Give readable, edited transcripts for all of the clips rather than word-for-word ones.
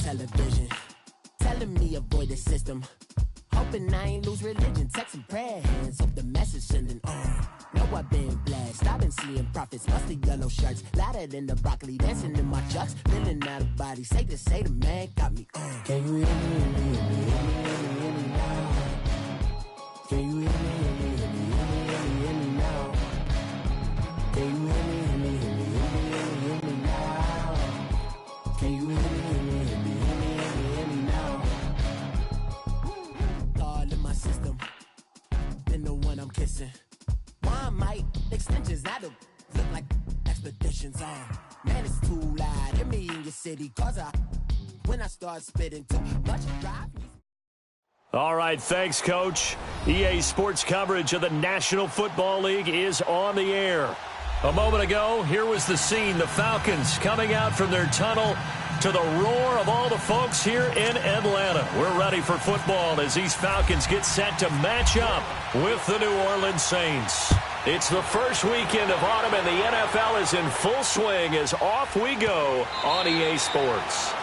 television, telling me avoid the system. Hoping I ain't lose religion, texting prayer hands, hope the message sending on. Know I've been blessed, I've been seeing prophets, mustard yellow shirts, louder than the broccoli, dancing in my chucks, feeling out of body, safe to say the man got me on. Can you hear me, hear me, hear me, hear me, hear me now? Can you hear me, hear me, hear me, hear me, hear me now? Can you hear me, hear me, hear me, hear me, hear me now? Can you hear me, hear me, hear me, hear me, hear me now? All in my system, been the one I'm kissing. Why might extensions out of look like expeditions on? Man, it's too loud. Hit me in your city, cause when I start spitting too much drive. All right, thanks, Coach. EA Sports coverage of the National Football League is on the air. A moment ago, here was the scene. The Falcons coming out from their tunnel to the roar of all the folks here in Atlanta. We're ready for football as these Falcons get set to match up with the New Orleans Saints. It's the first weekend of autumn, and the NFL is in full swing as off we go on EA Sports.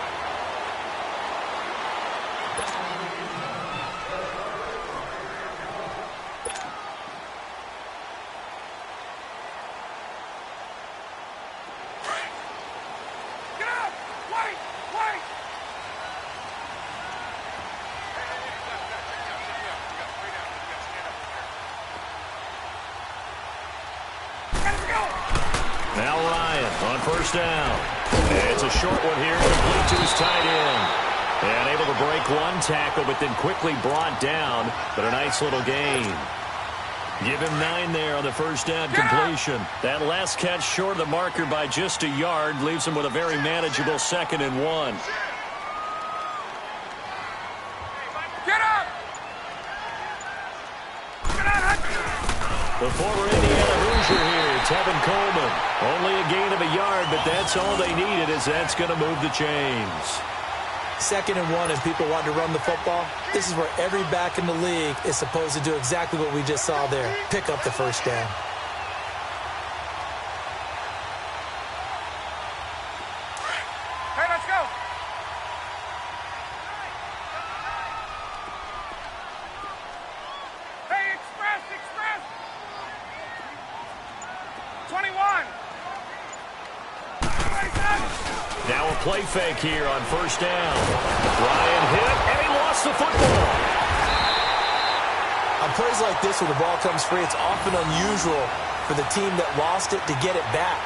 Now Ryan on first down. It's a short one here, complete to his tight end. And able to break one tackle, but then quickly brought down. But a nice little gain. Give him 9 there on the first down completion. That last catch short of the marker by just a yard leaves him with a very manageable 2nd and 1. The former Indiana Hoosier here, Tevin Coleman. Only a gain of a yard, but that's all they needed, as that's going to move the chains. 2nd and 1, and people want to run the football. This is where every back in the league is supposed to do exactly what we just saw there. Pick up the first down. Hey, let's go. Hey, express. 21. Now a play fake here on first down. Ryan hit, and he lost the football. On plays like this where the ball comes free, it's often unusual for the team that lost it to get it back.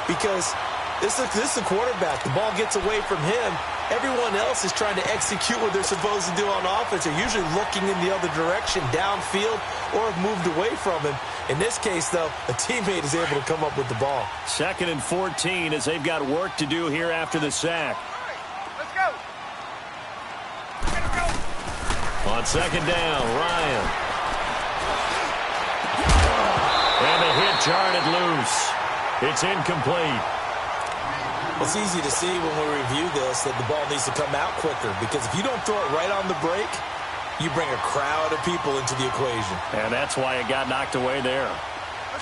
Because this is the quarterback. The ball gets away from him. Everyone else is trying to execute what they're supposed to do on offense. They're usually looking in the other direction, downfield, or have moved away from him. In this case, though, a teammate is able to come up with the ball. 2nd and 14 as they've got work to do here after the sack. Let's go. On 2nd down, Ryan. And the hit jarred it loose. It's incomplete. It's easy to see when we review this that the ball needs to come out quicker, because if you don't throw it right on the break, you bring a crowd of people into the equation. And that's why it got knocked away there.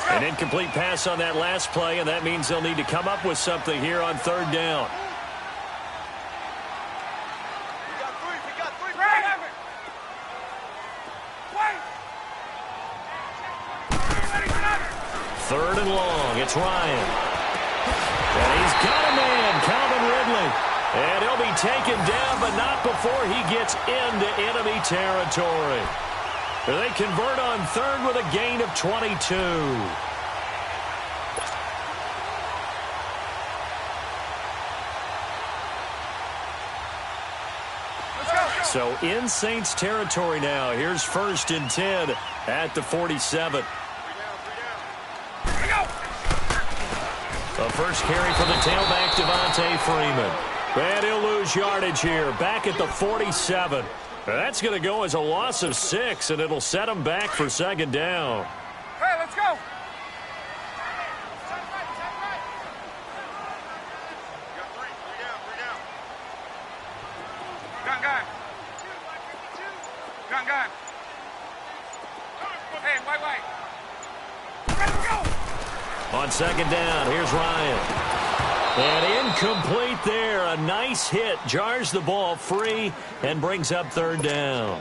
An incomplete pass on that last play, and that means they'll need to come up with something here on 3rd down. We got three. Third and long. It's Ryan. And he's got a man, Calvin Ridley. And he'll be taken down, but not before he gets into enemy territory. They convert on 3rd with a gain of 22. So in Saints territory now. Here's 1st and 10 at the 47. The first carry for the tailback, Devontae Freeman. And he'll lose yardage here, back at the 47. That's going to go as a loss of 6, and it'll set him back for 2nd down. Hey, let's go. Gun. Hey, white. Let's go. On 2nd down, here's Ryan. And incomplete there. A nice hit. Jars the ball free and brings up third down.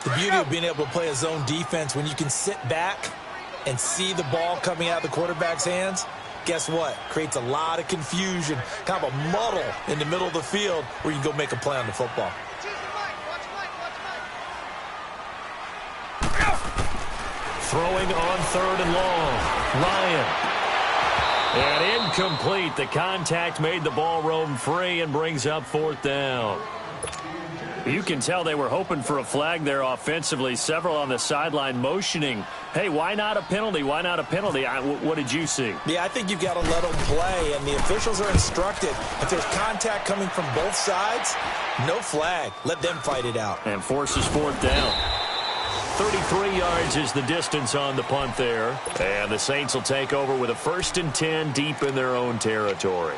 The beauty of being able to play a zone defense when you can sit back and see the ball coming out of the quarterback's hands, guess what? Creates a lot of confusion, kind of a muddle in the middle of the field where you can go make a play on the football. Throwing on third and long. Ryan. And incomplete. The contact made the ball roam free and brings up fourth down. You can tell they were hoping for a flag there offensively. Several on the sideline motioning, hey, why not a penalty? Why not a penalty? What did you see? Yeah, I think you've got to let them play, and the officials are instructed. If there's contact coming from both sides, no flag. Let them fight it out. And forces fourth down. 33 yards is the distance on the punt there. And the Saints will take over with a 1st and 10 deep in their own territory.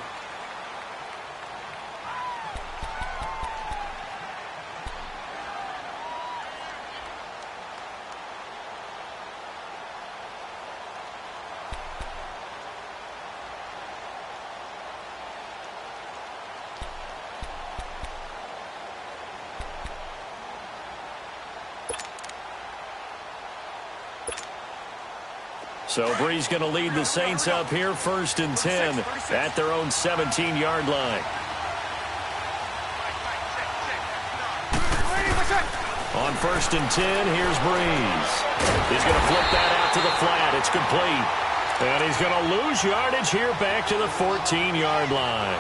So Bree's going to lead the Saints up here, 1st and 10 at their own 17-yard line. On 1st and 10, here's Breeze. He's going to flip that out to the flat. It's complete. And he's going to lose yardage here back to the 14-yard line.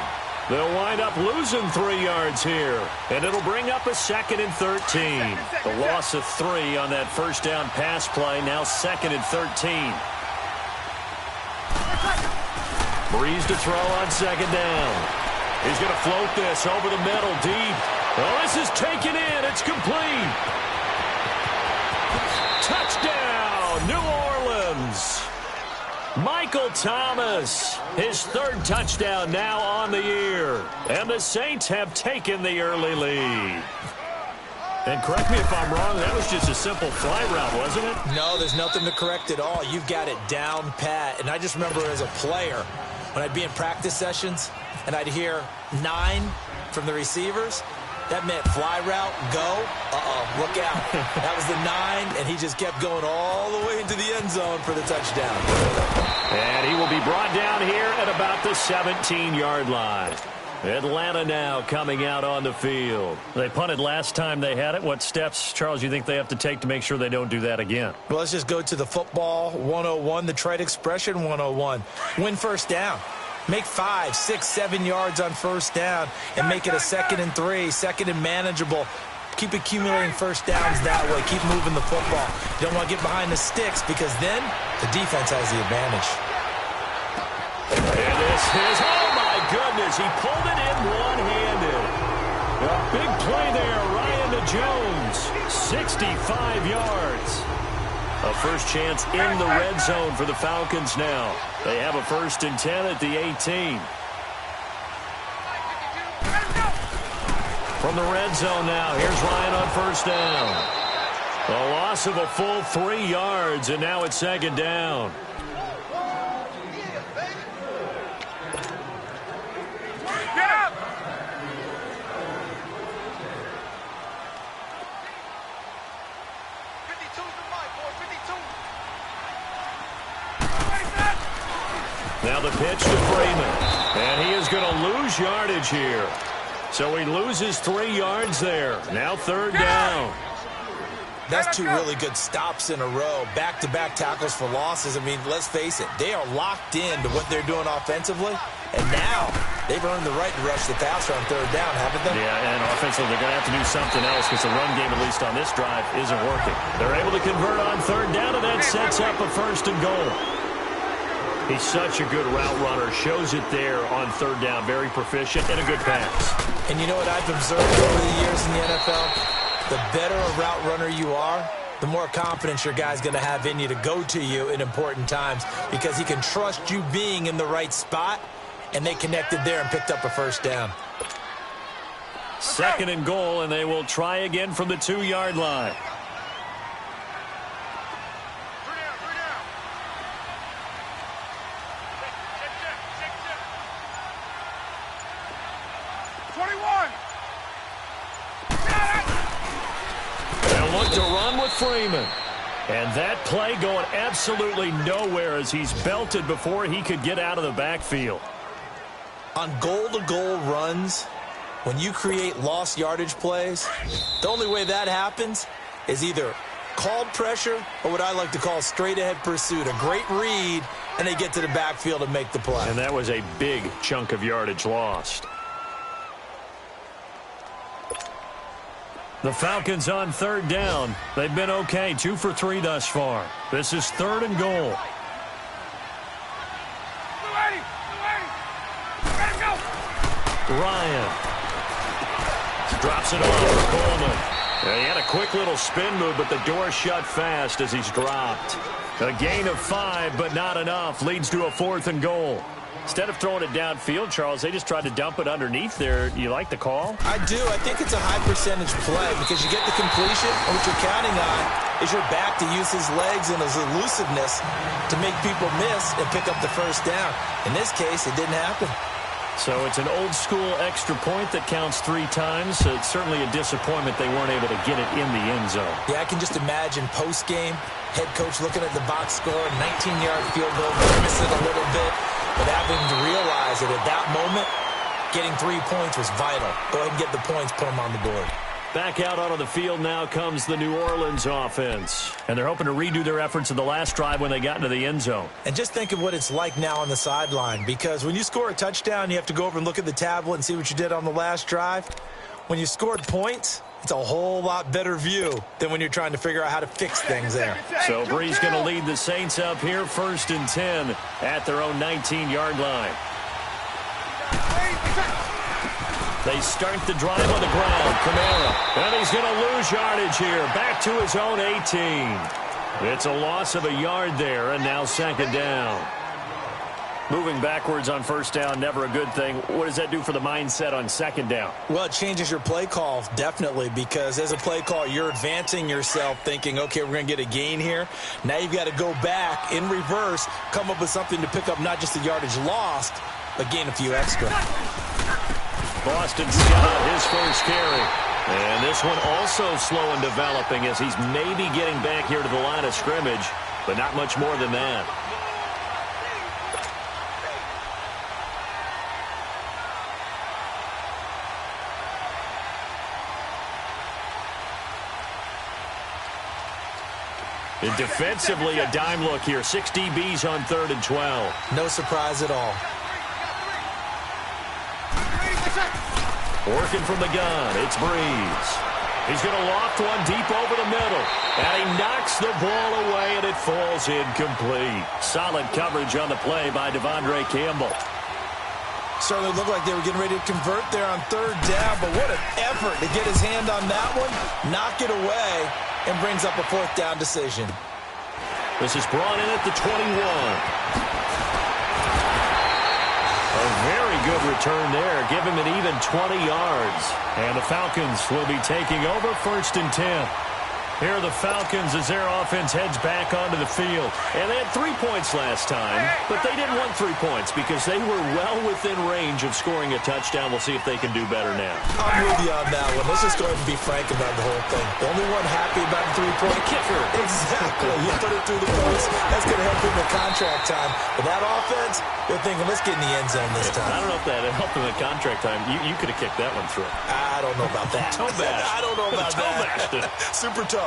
They'll wind up losing 3 yards here. And it'll bring up a 2nd and 13. The loss of 3 on that first down pass play. Now 2nd and 13. Breeze to throw on 2nd down. He's going to float this over the middle, deep. Oh, this is taken in. It's complete. Touchdown, New Orleans. Michael Thomas, his 3rd touchdown now on the year. And the Saints have taken the early lead. And correct me if I'm wrong, that was just a simple fly route, wasn't it? No, there's nothing to correct at all. You've got it down pat. And I just remember as a player, when I'd be in practice sessions and I'd hear 9 from the receivers, that meant fly route, go, look out. That was the 9, and he just kept going all the way into the end zone for the touchdown. And he will be brought down here at about the 17-yard line. Atlanta now coming out on the field. They punted last time they had it. What steps, Charles, you think they have to take to make sure they don't do that again? Well, let's just go to the football 101, the trite expression 101. Win first down. Make 5, 6, 7 yards on first down and make it a 2nd and 3, 2nd and manageable. Keep accumulating first downs that way. Keep moving the football. You don't want to get behind the sticks because then the defense has the advantage. And this is, oh my goodness, he pulled it in one-handed. A big play there, Ryan to Jones, 65 yards. A first chance in the red zone for the Falcons now. They have a 1st and 10 at the 18. From the red zone now, here's Ryan on first down. A loss of a full 3 yards, and now it's 2nd down. Now the pitch to Freeman. And he is going to lose yardage here. So he loses 3 yards there. Now 3rd down. That's 2 really good stops in a row. Back-to-back tackles for losses. I mean, let's face it. They are locked into what they're doing offensively. And now they've earned the right to rush the passer on 3rd down, haven't they? Yeah, and offensively they're going to have to do something else because the run game, at least on this drive, isn't working. They're able to convert on 3rd down, and that sets up a 1st and goal. He's such a good route runner. Shows it there on 3rd down. Very proficient and a good pass. And you know what I've observed over the years in the NFL? The better a route runner you are, the more confidence your guy's going to have in you to go to you in important times because he can trust you being in the right spot, and they connected there and picked up a 1st down. 2nd and goal, and they will try again from the 2-yard line. 21. They'll look to run with Freeman. And that play going absolutely nowhere as he's belted before he could get out of the backfield. On goal-to-goal runs, when you create lost yardage plays, the only way that happens is either called pressure or what I like to call straight-ahead pursuit. A great read, and they get to the backfield and make the play. And that was a big chunk of yardage lost. The Falcons on third down. They've been okay, 2 for 3 thus far. This is 3rd and goal. Ryan drops it off for Coleman. He had a quick little spin move, but the door shut fast as he's dropped. A gain of 5, but not enough. Leads to a 4th and goal. Instead of throwing it downfield, Charles, they just tried to dump it underneath there. You like the call? I do. I think it's a high percentage play because you get the completion, and what you're counting on is your back to use his legs and his elusiveness to make people miss and pick up the first down. In this case, it didn't happen. So it's an old-school extra point that counts 3 times. So it's certainly a disappointment they weren't able to get it in the end zone. Yeah, I can just imagine post-game, head coach looking at the box score, 19-yard field goal, missing a little bit. But having to realize that at that moment, getting 3 points was vital. Go ahead and get the points, put them on the board. Back out onto the field now comes the New Orleans offense. And they're hoping to redo their efforts in the last drive when they got into the end zone. And just think of what it's like now on the sideline. Because when you score a touchdown, you have to go over and look at the tablet and see what you did on the last drive. When you scored points, it's a whole lot better view than when you're trying to figure out how to fix things there. So Bree's going to lead the Saints up here 1st and 10 at their own 19-yard line. They start the drive on the ground. Kamara. And he's going to lose yardage here. Back to his own 18. It's a loss of a yard there, and now 2nd down. Moving backwards on 1st down, never a good thing. What does that do for the mindset on 2nd down? Well, it changes your play call, definitely, because as a play call, you're advancing yourself thinking, okay, we're going to get a gain here. Now you've got to go back in reverse, come up with something to pick up not just the yardage lost, but gain a few extra. Boston Scott, his first carry. And this one also slow in developing as he's maybe getting back here to the line of scrimmage, but not much more than that. And defensively, a dime look here. 6 DBs on 3rd and 12. No surprise at all. Working from the gun, it's Breeze. He's going to loft one deep over the middle. And he knocks the ball away, and it falls incomplete. Solid coverage on the play by Devondre Campbell. Certainly looked like they were getting ready to convert there on 3rd down, but what an effort to get his hand on that one, knock it away, and brings up a 4th down decision. This is brought in at the 21. A very good return there. Give him an even 20 yards. And the Falcons will be taking over 1st and 10. Here are the Falcons as their offense heads back onto the field. And they had 3 points last time, but they didn't want 3 points because they were well within range of scoring a touchdown. We'll see if they can do better now. I'm with you on that one. Let's just go ahead and be frank about the whole thing. The only one happy about the 3-point kicker. Exactly. You put it through the post. That's going to help him in contract time. But that offense, they're thinking, let's get in the end zone this time. I don't know if that helped him in contract time. You could have kicked that one through. I don't know about that. Toe bash. I don't know about toe that. Bashed it. Super toe.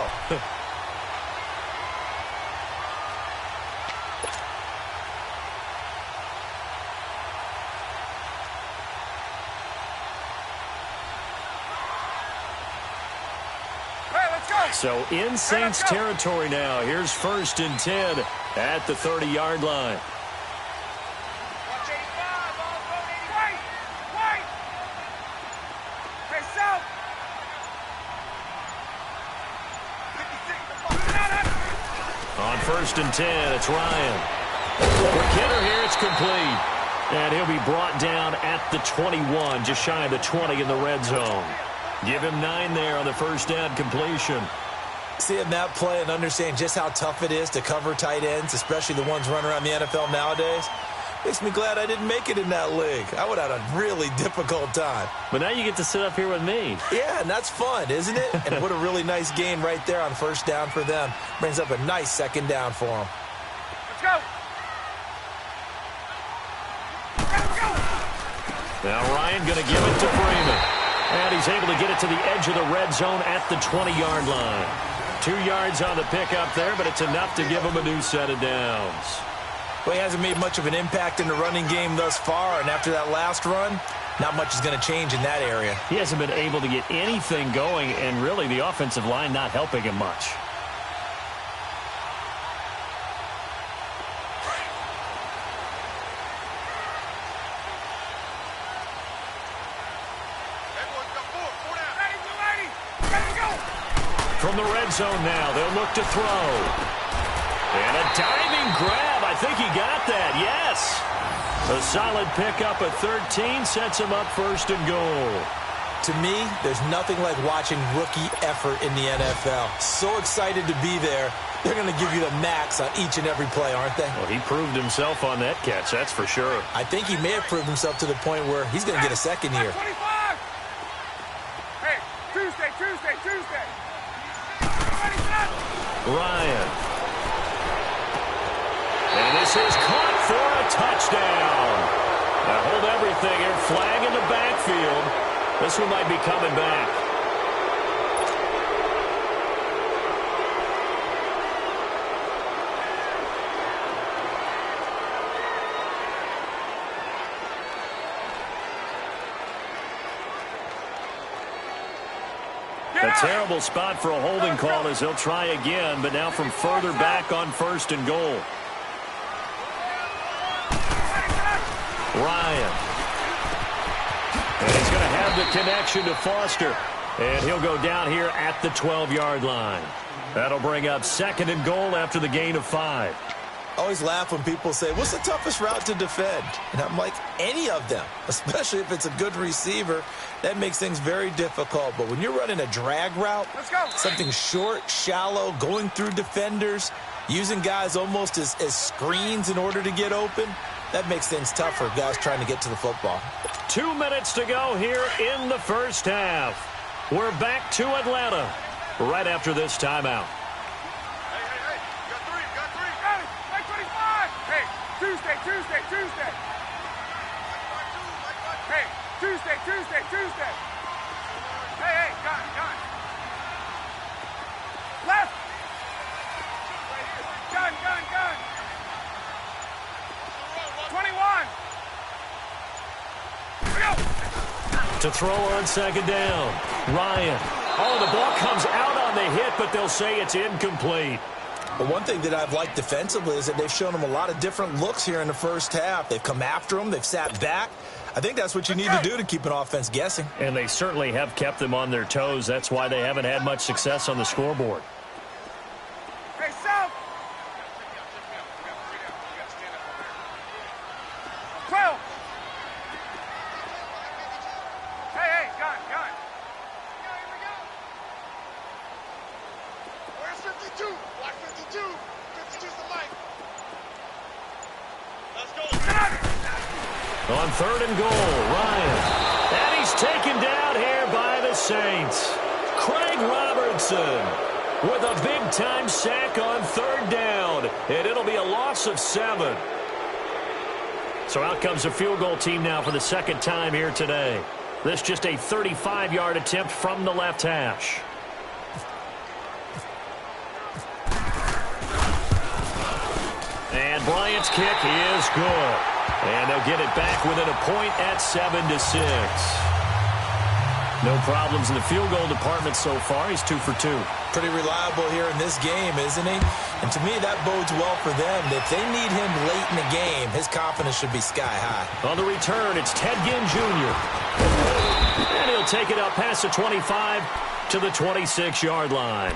So in Saints territory now. Here's 1st and 10 at the 30-yard line. On 1st and 10, it's Ryan. For Kidder here, it's complete. And he'll be brought down at the 21, just shy of the 20 in the red zone. Give him 9 there on the 1st down completion. Seeing that play and understanding just how tough it is to cover tight ends, especially the ones running around the NFL nowadays. Makes me glad I didn't make it in that league. I would have had a really difficult time. But now you get to sit up here with me. Yeah, and that's fun, isn't it? And what a really nice gain right there on first down for them. Brings up a nice second down for them. Let's go. Let's go. Now Ryan going to give it to Freeman. And he's able to get it to the edge of the red zone at the 20-yard line. 2 yards on the pickup there, but it's enough to give him a new set of downs. Well, he hasn't made much of an impact in the running game thus far, and after that last run, not much is going to change in that area. He hasn't been able to get anything going, and really the offensive line not helping him much. From the red zone now, they'll look to throw. And a diving grab. I think he got that, yes. A solid pickup at 13 sets him up first and goal. To me, there's nothing like watching rookie effort in the NFL. So excited to be there. They're going to give you the max on each and every play, aren't they? Well, he proved himself on that catch, that's for sure. I think he may have proved himself to the point where he's going to get a second here. 25. Hey, Tuesday. Ryan. And this is caught for a touchdown. Now hold everything here. Flag in the backfield. This one might be coming back. A terrible spot for a holding call as he'll try again, but now from further back on first and goal. Ryan. And he's going to have the connection to Foster. And he'll go down here at the 12-yard line. That'll bring up second and goal after the gain of 5. I always laugh when people say, what's the toughest route to defend? And I'm like, any of them, especially if it's a good receiver. That makes things very difficult. But when you're running a drag route, something short, shallow, going through defenders, using guys almost as screens in order to get open, that makes things tough for guys trying to get to the football. 2 minutes to go here in the first half. We're back to Atlanta right after this timeout. Tuesday. Hey, gun. Left. Gun. 21. To throw on second down. Ryan. Oh, the ball comes out on the hit, but they'll say it's incomplete. But one thing that I've liked defensively is that they've shown them a lot of different looks here in the first half. They've come after them. They've sat back. I think that's what you need to do to keep an offense guessing. And they certainly have kept them on their toes. That's why they haven't had much success on the scoreboard. Hey, South. 12. Hey, gun. Where's 52? Watch 52. 52's the mic. Let's go. On third and goal, Ryan. And he's taken down here by the Saints. Craig Robertson with a big-time sack on third down. And it'll be a loss of 7. So out comes the field goal team now for the second time here today. This just a 35-yard attempt from the left hash. And Bryant's kick is good. And they'll get it back within a point at 7-6. No problems in the field goal department so far. He's 2 for 2. Pretty reliable here in this game, isn't he? And to me, that bodes well for them. If they need him late in the game, his confidence should be sky high. On the return, it's Ted Ginn Jr. And he'll take it up past the 25 to the 26-yard line.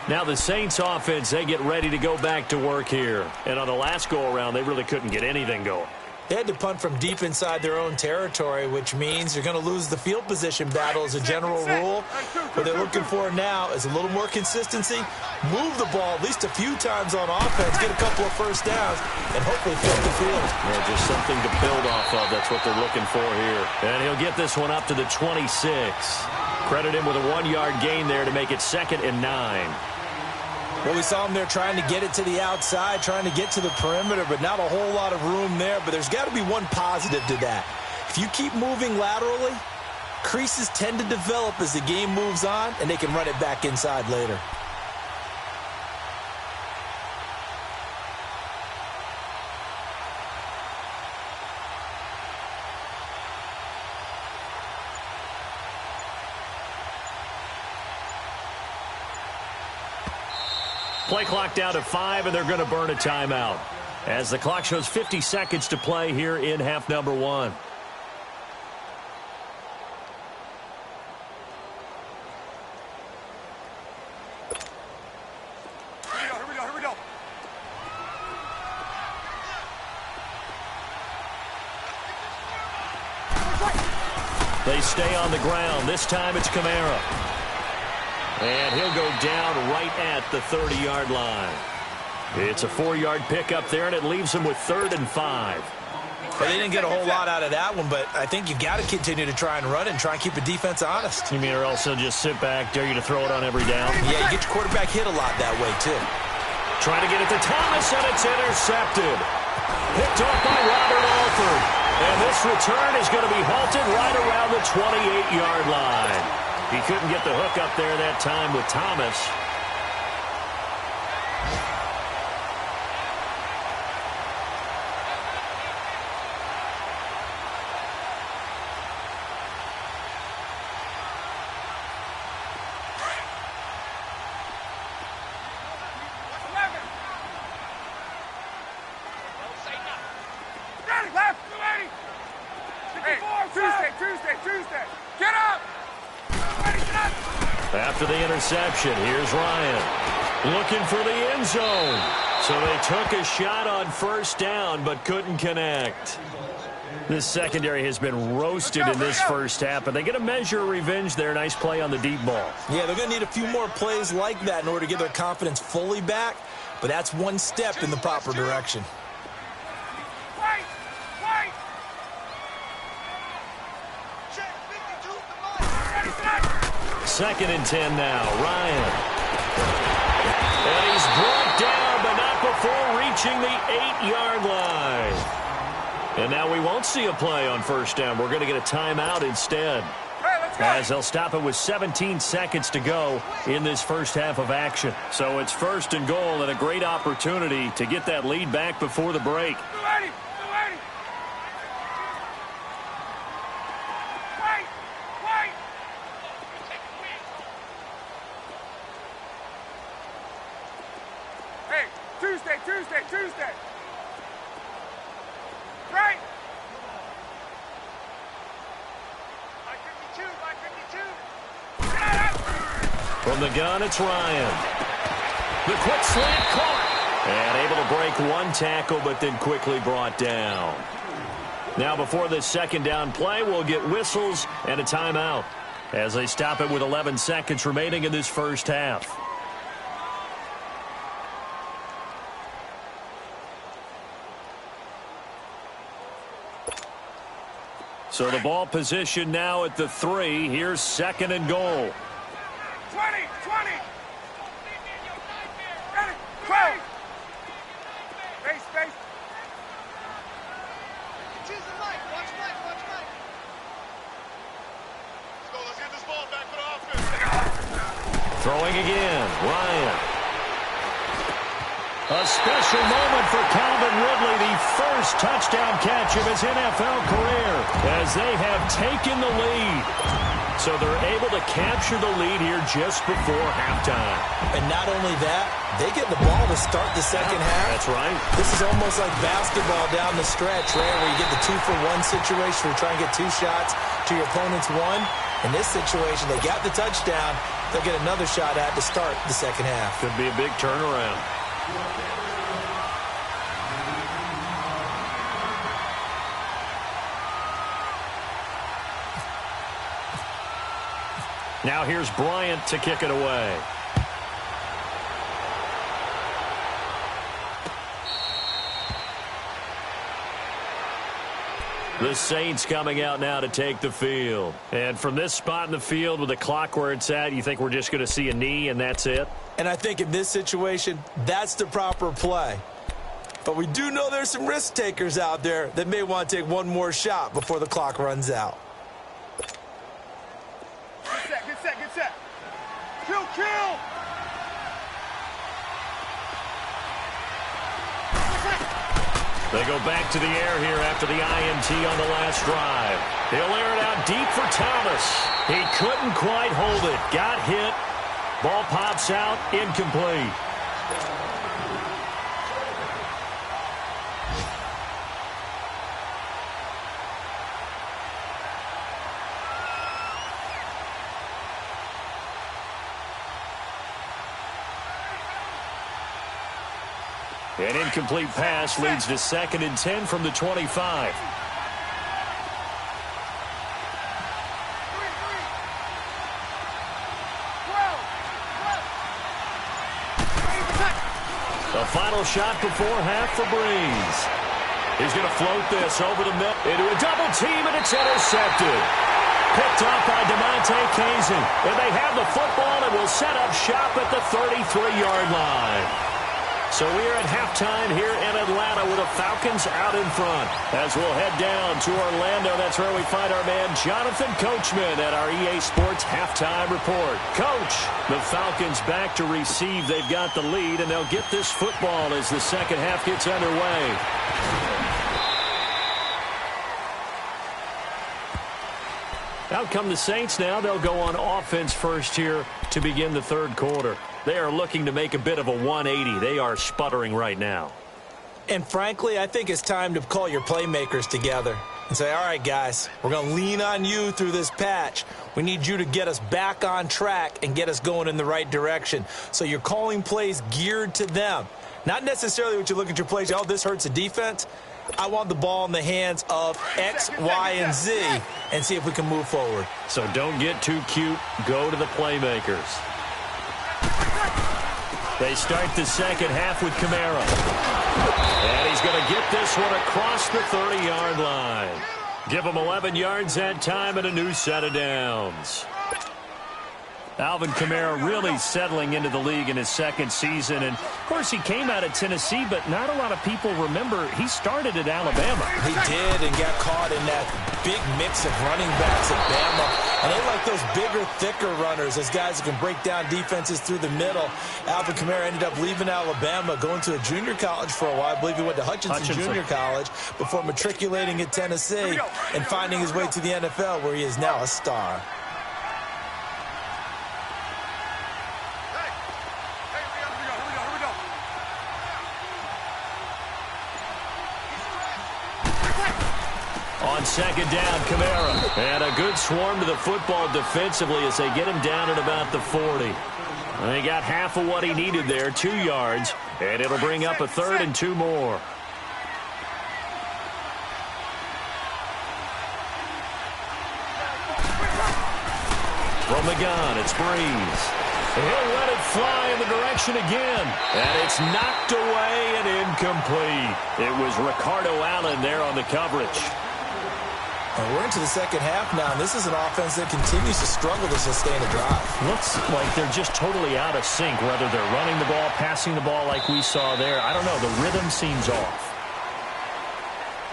Now the Saints offense, they get ready to go back to work here. And on the last go-around, they really couldn't get anything going. They had to punt from deep inside their own territory, which means you're going to lose the field position battle as a general rule. What they're looking for now is a little more consistency, move the ball at least a few times on offense, get a couple of first downs, and hopefully fill the field. Yeah, just something to build off of. That's what they're looking for here. And he'll get this one up to the 26. Credit him with a 1-yard gain there to make it 2nd and 9. Well, we saw him there trying to get it to the outside, trying to get to the perimeter, but not a whole lot of room there. But there's got to be one positive to that. If you keep moving laterally, creases tend to develop as the game moves on, and they can run it back inside later. Play clock down to 5, and they're going to burn a timeout as the clock shows 50 seconds to play here in half number 1. Here we go. They stay on the ground. This time it's Kamara. And he'll go down right at the 30-yard line. It's a 4-yard pickup there, and it leaves them with 3rd and 5. Well, they didn't get a whole lot out of that one, but I think you've got to continue to try and run and try and keep the defense honest. You mean or else they'll just sit back, dare you to throw it on every down? Yeah, you get your quarterback hit a lot that way, too. Trying to get it to Thomas, and it's intercepted. Picked off by Robert Alford. And this return is going to be halted right around the 28-yard line. He couldn't get the hook up there that time with Thomas. Tuesday. Get up! After the interception, here's Ryan looking for the end zone. So they took a shot on 1st down but couldn't connect. This secondary has been roasted in this first half, but they get a measure of revenge there. Nice play on the deep ball. Yeah, they're going to need a few more plays like that in order to get their confidence fully back, but that's one step in the proper direction. Second and 10 now. Ryan. And he's brought down, but not before reaching the 8-yard line. And now we won't see a play on 1st down. We're going to get a timeout instead. As they'll stop it with 17 seconds to go in this first half of action. So it's 1st and goal and a great opportunity to get that lead back before the break. Tuesday. Right. By 52. From the gun, it's Ryan. The quick slant caught. And able to break one tackle, but then quickly brought down. Now before this 2nd down play, we'll get whistles and a timeout as they stop it with 11 seconds remaining in this first half. So the ball position now at the 3. Here's 2nd and goal. 20. Ready, 12. Space. Choose the Mike. Watch Mike. Let's get this ball back for the offense. Throwing again. Ryan. A special moment for Calvin Ridley, the first touchdown catch of his NFL career, as they have taken the lead. So they're able to capture the lead here just before halftime. And not only that, they get the ball to start the second half. That's right. This is almost like basketball down the stretch, right, where you get the 2-for-1 situation where you try and get 2 shots to your opponent's 1. In this situation, they got the touchdown. They'll get another shot at to start the second half. Could be a big turnaround. Now here's Bryant to kick it away. The Saints coming out now to take the field. And from this spot in the field with the clock where it's at, you think we're just going to see a knee and that's it? And I think in this situation, that's the proper play. But we do know there's some risk takers out there that may want to take one more shot before the clock runs out. Get set. Kill. They go back to the air here after the INT on the last drive. He'll air it out deep for Thomas. He couldn't quite hold it. Got hit. Ball pops out. Incomplete. An incomplete pass leads to 2nd and 10 from the 25. The final shot before half for Breeze. He's going to float this over the middle into a double team, and it's intercepted. Picked off by DeMonte Kazin. And they have the football and will set up shop at the 33-yard line. So we're at halftime here in Atlanta with the Falcons out in front. As we'll head down to Orlando, that's where we find our man Jonathan Coachman at our EA Sports Halftime Report. Coach, the Falcons back to receive. They've got the lead, and they'll get this football as the second half gets underway. Out come the Saints now. They'll go on offense first here to begin the third quarter. They are looking to make a bit of a 180. They are sputtering right now. And frankly, I think it's time to call your playmakers together and say, all right, guys, we're going to lean on you through this patch. We need you to get us back on track and get us going in the right direction. So you're calling plays geared to them. Not necessarily what you look at your plays, oh, this hurts the defense. I want the ball in the hands of X, Y, and Z and see if we can move forward. So don't get too cute. Go to the playmakers. They start the second half with Kamara. And he's going to get this one across the 30-yard line. Give him 11 yards that time and a new set of downs. Alvin Kamara really settling into the league in his second season. And, of course, he came out of Tennessee, but not a lot of people remember he started at Alabama. He did and got caught in that big mix of running backs at Bama. And they like those bigger, thicker runners, those guys who can break down defenses through the middle. Alvin Kamara ended up leaving Alabama, going to a junior college for a while. I believe he went to Hutchinson Junior College before matriculating at Tennessee and finding his way to the NFL, where he is now a star. On second down, Kamara. And a good swarm to the football defensively as they get him down at about the 40. And he got half of what he needed there, 2 yards. And it'll bring up a 3rd and 2 more. From the gun, it's Breeze. He'll let it fly in the direction again. And it's knocked away and incomplete. It was Ricardo Allen there on the coverage. And we're into the second half now, and this is an offense that continues to struggle to sustain a drive. Looks like they're just totally out of sync, whether they're running the ball, passing the ball like we saw there. I don't know. The rhythm seems off.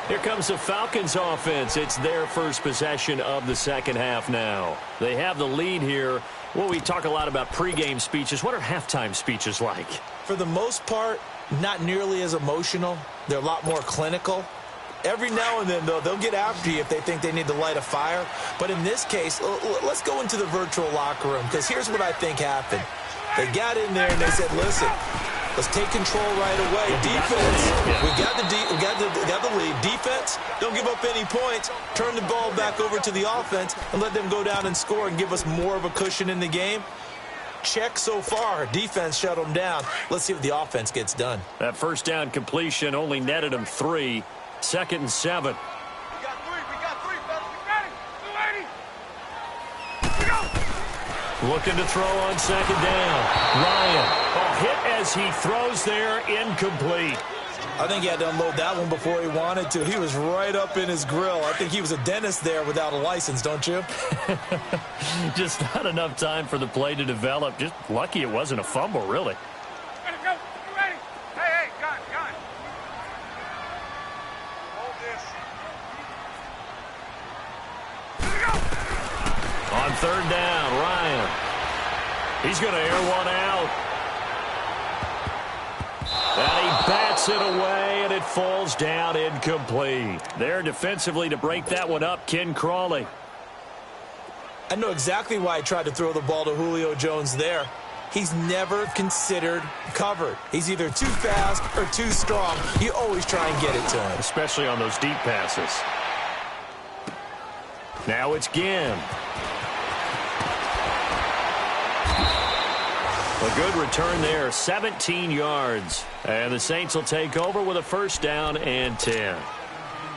Here comes the Falcons offense. It's their first possession of the second half now. They have the lead here. Well, we talk a lot about pregame speeches. What are halftime speeches like? For the most part, not nearly as emotional. They're a lot more clinical. Every now and then, though, they'll get after you if they think they need to light a fire. But in this case, let's go into the virtual locker room, because here's what I think happened. They got in there and they said, listen, let's take control right away. Defense, we got the lead. Defense, don't give up any points. Turn the ball back over to the offense and let them go down and score and give us more of a cushion in the game. Check so far. Defense shut them down. Let's see if the offense gets done. That first down completion only netted them 3. 2nd and 7. We got three, fellas. We ready. 280. We go. Looking to throw on second down. Ryan, hit as he throws there, incomplete. I think he had to unload that one before he wanted to. He was right up in his grill. I think he was a dentist there without a license, don't you? Just not enough time for the play to develop. Just lucky it wasn't a fumble, really. Ready, go. You ready? Hey, gun. Hold this. Here we go. On third down, Ryan. He's going to air one out. And he bats it away, and it falls down incomplete. There defensively to break that one up, Ken Crawley. I know exactly why I tried to throw the ball to Julio Jones there. He's never considered covered. He's either too fast or too strong. You always try and get it to him. Especially on those deep passes. Now it's Ginn. A good return there, 17 yards. And the Saints will take over with a first down and 10.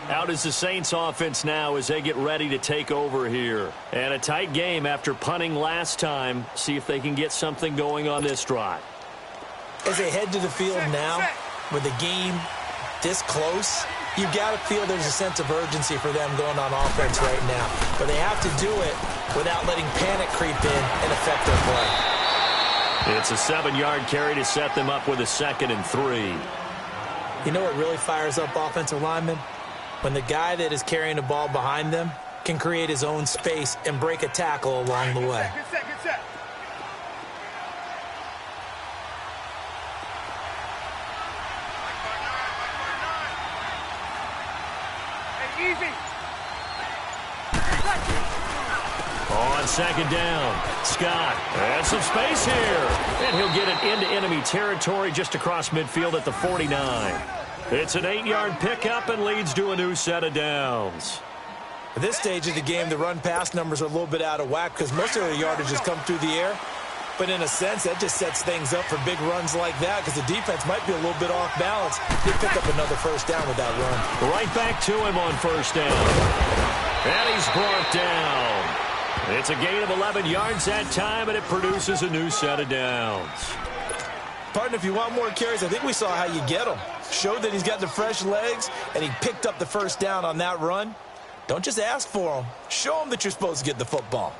Out is the Saints offense now as they get ready to take over here. And a tight game after punting last time. See if they can get something going on this drive. As they head to the field now, with the game this close, you've got to feel there's a sense of urgency for them going on offense right now. But they have to do it without letting panic creep in and affect their play. It's a 7-yard carry to set them up with a 2nd and 3. You know what really fires up offensive linemen? When the guy that is carrying the ball behind them can create his own space and break a tackle along the way. Get set. Hey, easy. On second down, Scott has some space here. And he'll get it into enemy territory just across midfield at the 49. It's an 8-yard pickup and leads to a new set of downs. At this stage of the game, the run-pass numbers are a little bit out of whack because most of the yardage has come through the air. But in a sense, that just sets things up for big runs like that because the defense might be a little bit off balance. They pick up another first down with that run. Right back to him on first down. And he's brought down. It's a gain of 11 yards that time, and it produces a new set of downs. Partner, if you want more carries, I think we saw how you get them. Showed that he's got the fresh legs, and he picked up the first down on that run. Don't just ask for them. Show them that you're supposed to get the football.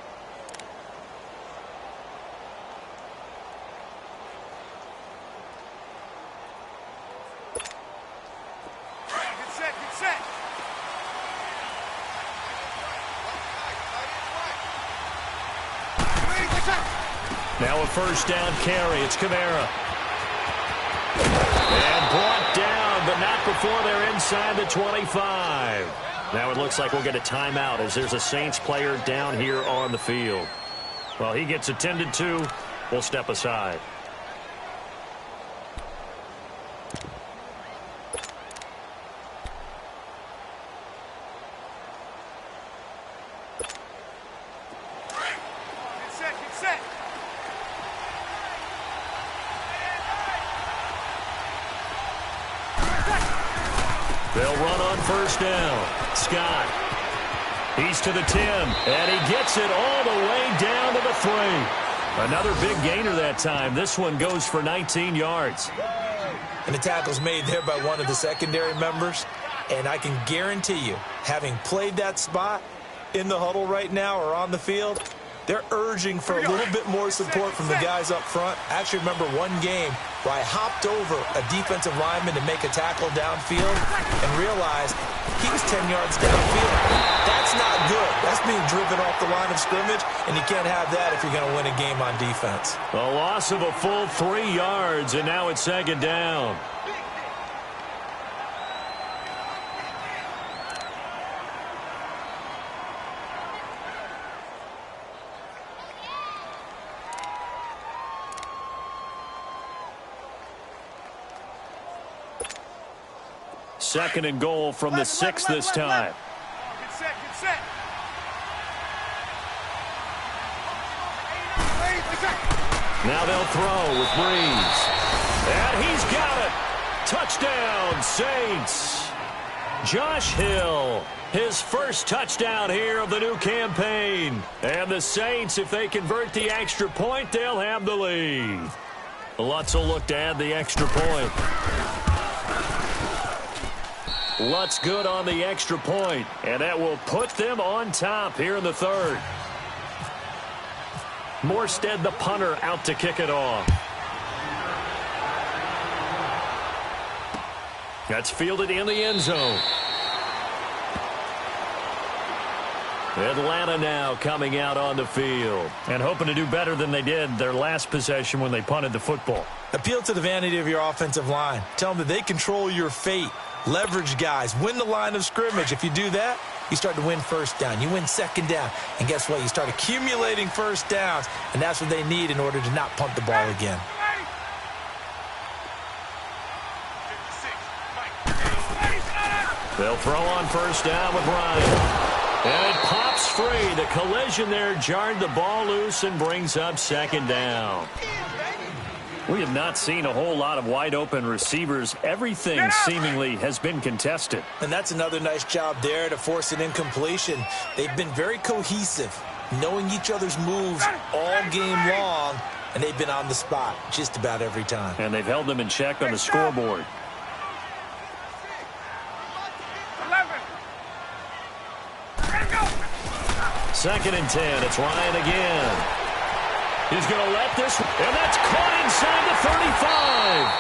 Get set. Now a first down carry. It's Kamara. And brought down, but not before they're inside the 25. Now it looks like we'll get a timeout as there's a Saints player down here on the field. Well, he gets attended to. We'll step aside. Get set. They'll run on first down. Scott. He's to the 10, and he gets it all the way down to the 3. Another big gainer that time. This one goes for 19 yards. And the tackle's made there by one of the secondary members. And I can guarantee you, having played that spot in the huddle right now or on the field, they're urging for a little bit more support from the guys up front. I actually remember one game where I hopped over a defensive lineman to make a tackle downfield and realized he was 10 yards downfield. That's not good. That's being driven off the line of scrimmage, and you can't have that if you're going to win a game on defense. A loss of a full 3 yards, and now it's second down. Second and goal from the 6 this time. Get set. Now they'll throw with Breeze. And he's got it. Touchdown, Saints. Josh Hill, his first touchdown here of the new campaign. And the Saints, if they convert the extra point, they'll have the lead. Lutz will look to add the extra point. Lutz good on the extra point, and that will put them on top here in the third. Morstead, the punter, out to kick it off. That's fielded in the end zone. Atlanta now coming out on the field and hoping to do better than they did their last possession when they punted the football. Appeal to the vanity of your offensive line. Tell them that they control your fate. Leverage guys. Win the line of scrimmage. If you do that, you start to win first down. You win second down. And guess what? You start accumulating first downs, and that's what they need in order to not punt the ball again. They'll throw on first down with Ryan. And it pops free. The collision there jarred the ball loose and brings up second down. We have not seen a whole lot of wide-open receivers. Everything seemingly has been contested. And that's another nice job there to force an incompletion. They've been very cohesive, knowing each other's moves all game long, and they've been on the spot just about every time. And they've held them in check on the scoreboard. 2nd and 10. It's Ryan again. He's going to let this, and that's caught inside the 35.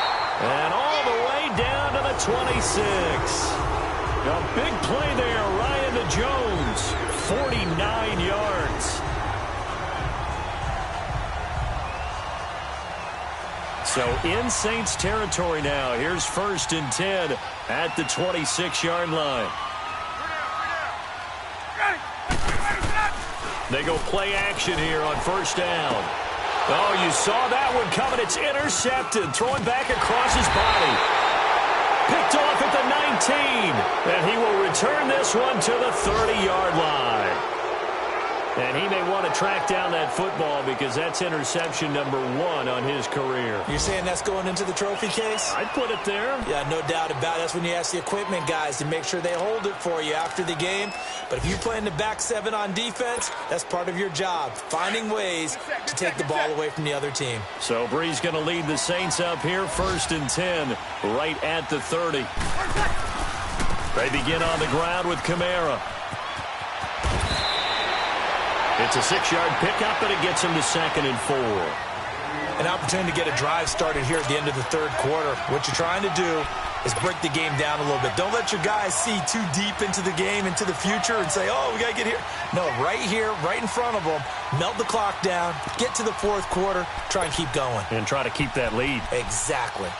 And all the way down to the 26. A big play there, Ryan to Jones. 49 yards. So in Saints territory now. Here's 1st and 10 at the 26-yard line. They go play action here on first down. Oh, you saw that one coming. It's intercepted. Throwing back across his body. Picked off at the 19. And he will return this one to the 30-yard line. And he may want to track down that football because that's interception number 1 on his career. You're saying that's going into the trophy case? I'd put it there. Yeah, no doubt about it. That's when you ask the equipment guys to make sure they hold it for you after the game. But if you're playing the back 7 on defense, that's part of your job, finding ways to take the ball away from the other team. So Bree's going to lead the Saints up here, 1st and 10, right at the 30. They begin on the ground with Kamara. It's a 6-yard pickup, and it gets him to 2nd and 4. An opportunity to get a drive started here at the end of the third quarter. What you're trying to do is break the game down a little bit. Don't let your guys see too deep into the game, into the future, and say, oh, we got to get here. No, right here, right in front of them, melt the clock down, get to the fourth quarter, try and keep going. And try to keep that lead. Exactly.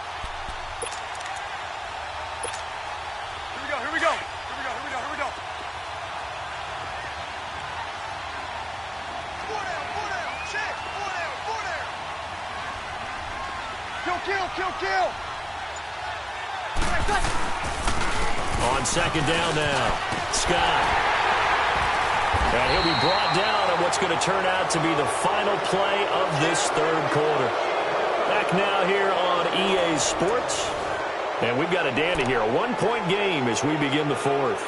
Here we go. Kill. On 2nd down now, Scott. And he'll be brought down on what's going to turn out to be the final play of this third quarter. Back now here on EA Sports. And we've got a dandy here, a 1-point game as we begin the fourth.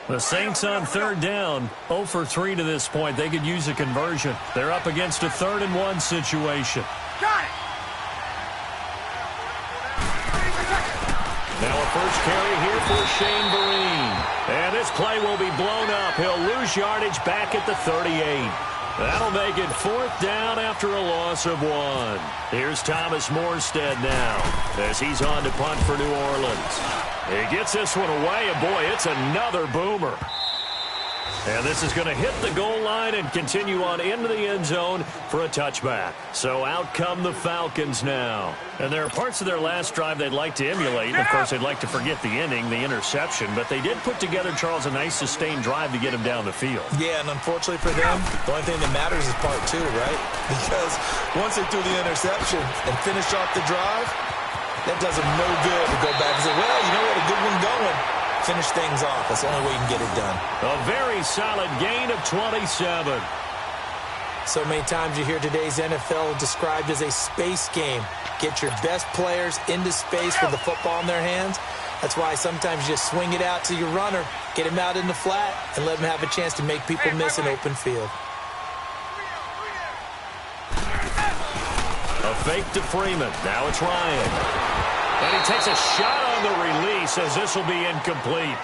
The Saints on 3rd down, 0 for 3 to this point. They could use a conversion. They're up against a 3rd and 1 situation. Got it. Now a first carry here for Shane Vereen. And this play will be blown up. He'll lose yardage back at the 38. That'll make it 4th down after a loss of 1. Here's Thomas Morstead now as he's on to punt for New Orleans. He gets this one away, and boy, it's another boomer. And this is going to hit the goal line and continue on into the end zone for a touchback. So out come the Falcons now. And there are parts of their last drive they'd like to emulate. And of course, they'd like to forget the inning, the interception. But they did put together, Charles, a nice sustained drive to get him down the field. Yeah, and unfortunately for them, the only thing that matters is part 2, right? Because once they threw the interception and finished off the drive, that does them no good to go back and say, well, you know what, a good one going. Finish things off. That's the only way you can get it done. A very solid gain of 27. So many times you hear today's NFL described as a space game. Get your best players into space with the football in their hands. That's why sometimes you just swing it out to your runner, get him out in the flat, and let him have a chance to make people miss an open field. A fake to Freeman. Now it's Ryan. And he takes a shot on the release as this will be incomplete.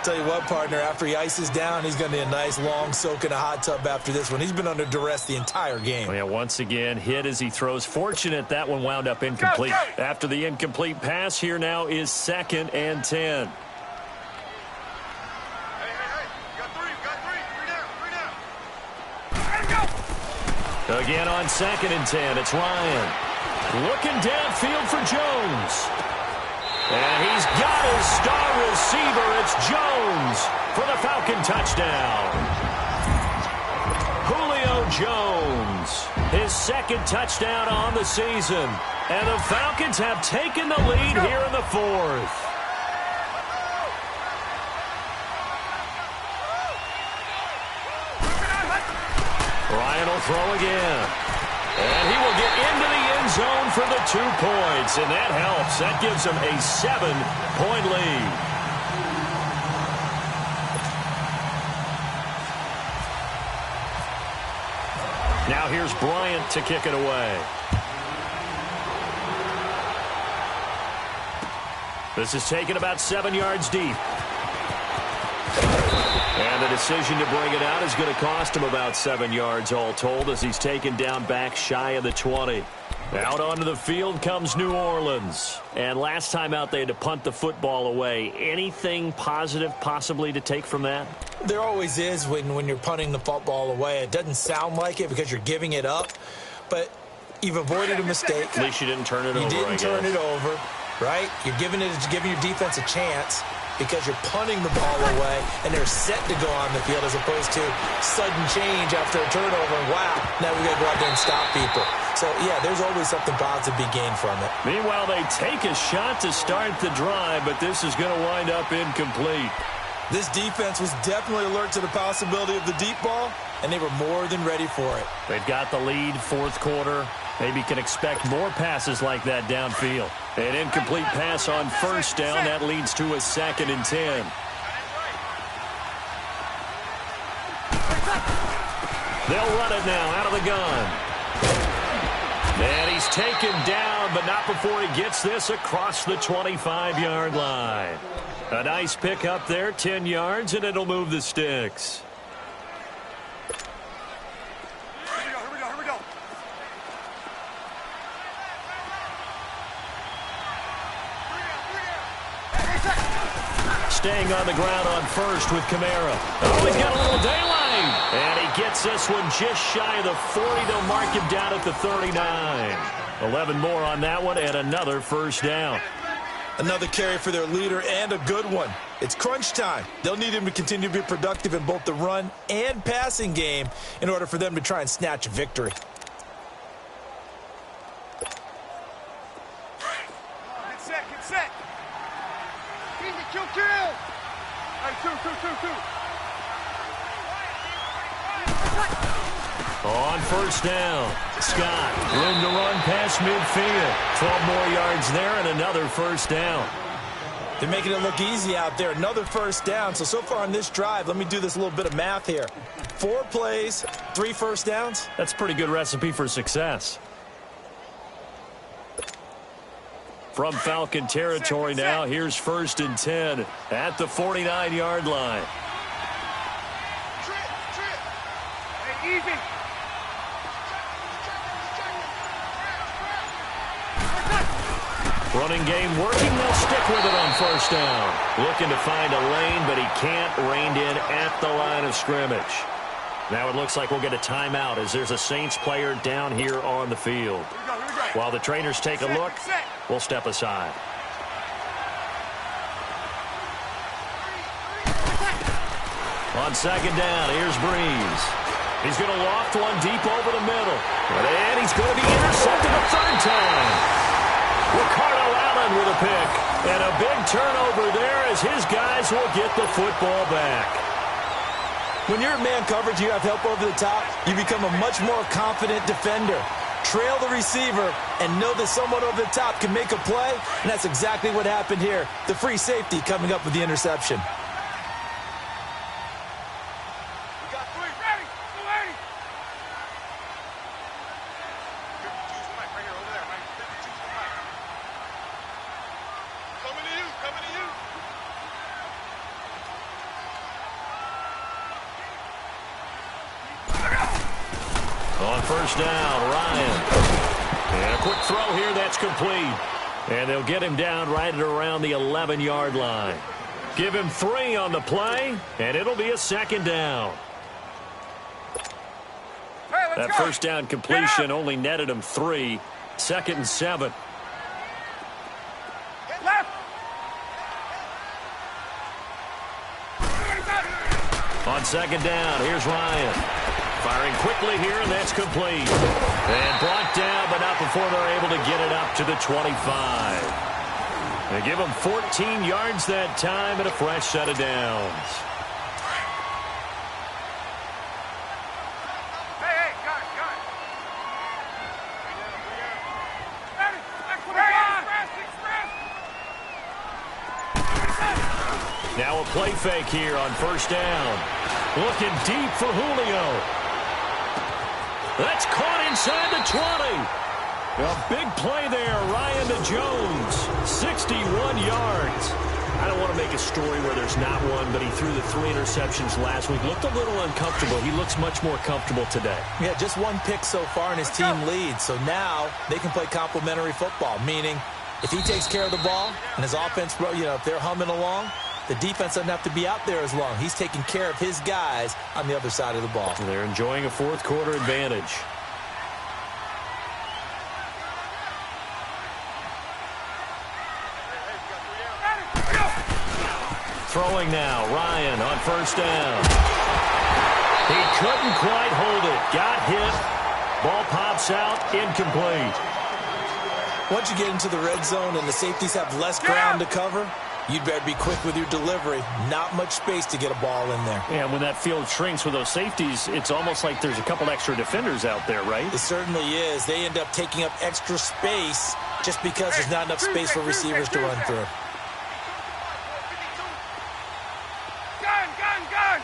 Tell you what, partner, after he ices down, he's going to need a nice long soak in a hot tub after this one. He's been under duress the entire game. Well, yeah, once again, hit as he throws. Fortunate that one wound up incomplete. After the incomplete pass, here now is 2nd and 10. Hey, you got three down. Again on 2nd and 10, it's Ryan. Looking downfield for Jones. And he's got his star receiver. It's Jones for the Falcon touchdown. Julio Jones, his 2nd touchdown on the season. And the Falcons have taken the lead here in the 4th. Ryan will throw again. And he will get into the end zone for the 2 points. And that helps. That gives him a 7-point lead. Now here's Bryant to kick it away. This is taken about 7 yards deep. And the decision to bring it out is going to cost him about 7 yards all told as he's taken down back shy of the 20. Out onto the field comes New Orleans. And last time out they had to punt the football away. Anything positive possibly to take from that? There always is when you're punting the football away. It doesn't sound like it because you're giving it up, but you've avoided a mistake. At least you didn't turn it over. You didn't turn it over, right? You're giving your defense a chance because you're punting the ball away and they're set to go on the field as opposed to sudden change after a turnover and wow, now we got to go out there and stop people. So, yeah, there's always something positive to be gained from it. Meanwhile, they take a shot to start the drive, but this is going to wind up incomplete. This defense was definitely alert to the possibility of the deep ball, and they were more than ready for it. They've got the lead, 4th quarter. Maybe can expect more passes like that downfield. An incomplete pass on 1st down. That leads to a 2nd and 10. They'll run it now out of the gun. And he's taken down, but not before he gets this across the 25-yard line. A nice pick up there, 10 yards, and it'll move the sticks. Here we go. Staying on the ground on 1st with Kamara. Oh, he's got a little daylight. And he gets this one just shy of the 40. They'll mark him down at the 39. 11 more on that one and another 1st down. Another carry for their leader and a good one. It's crunch time. They'll need him to continue to be productive in both the run and passing game in order for them to try and snatch a victory. Get set. Easy, kill. Hey, two. On 1st down, Scott, room to run past midfield. 12 more yards there and another 1st down. They're making it look easy out there. Another 1st down. So far on this drive, let me do this little bit of math here. 4 plays, 3 1st downs. That's a pretty good recipe for success. From Falcon territory now, here's 1st and 10 at the 49-yard line. Trip. Hey, easy. Running game working. They'll stick with it on 1st down. Looking to find a lane, but he can't. Reined in at the line of scrimmage. Now it looks like we'll get a timeout as there's a Saints player down here on the field. Here we go. While the trainers take a look, we'll step aside. On 2nd down, here's Breeze. He's going to loft one deep over the middle. And he's going to be intercepted a 3rd time. Ricardo Allen in with a pick. And a big turnover there as his guys will get the football back. When you're in man coverage, you have help over the top, you become a much more confident defender. Trail the receiver and know that someone over the top can make a play, and that's exactly what happened here. The free safety coming up with the interception. We got 3. Ready. Go ready. 52's the mic right here, over there, right? 52's the mic. Coming to you, coming to you. On first down, Ryan. And a quick throw here, that's complete. And they'll get him down right at around the 11-yard line. Give him 3 on the play, and it'll be a second down. Hey, That first down completion only netted him 3. 2nd and 7. Get left. On second down, here's Ryan. Firing quickly here, and that's complete. And brought down, but not before they're able to get it up to the 25. They give him 14 yards that time and a fresh set of downs. Hey, got it. Now a play fake here on first down. Looking deep for Julio. That's caught inside the 20. A big play there, Ryan to Jones. 61 yards. I don't want to make a story where there's not one, but he threw the 3 interceptions last week. Looked a little uncomfortable. He looks much more comfortable today. Yeah, just 1 pick so far, and his team leads. So now they can play complementary football, meaning if he takes care of the ball and his offense, if they're humming along, the defense doesn't have to be out there as long. He's taking care of his guys on the other side of the ball. They're enjoying a fourth quarter advantage. Throwing now, Ryan on first down. He couldn't quite hold it. Got hit. Ball pops out, incomplete. Once you get into the red zone and the safeties have less ground to cover, you'd better be quick with your delivery. Not much space to get a ball in there. Yeah, when that field shrinks with those safeties, it's almost like there's a couple extra defenders out there, right? It certainly is. They end up taking up extra space just because there's not enough space for receivers to run through. Gun.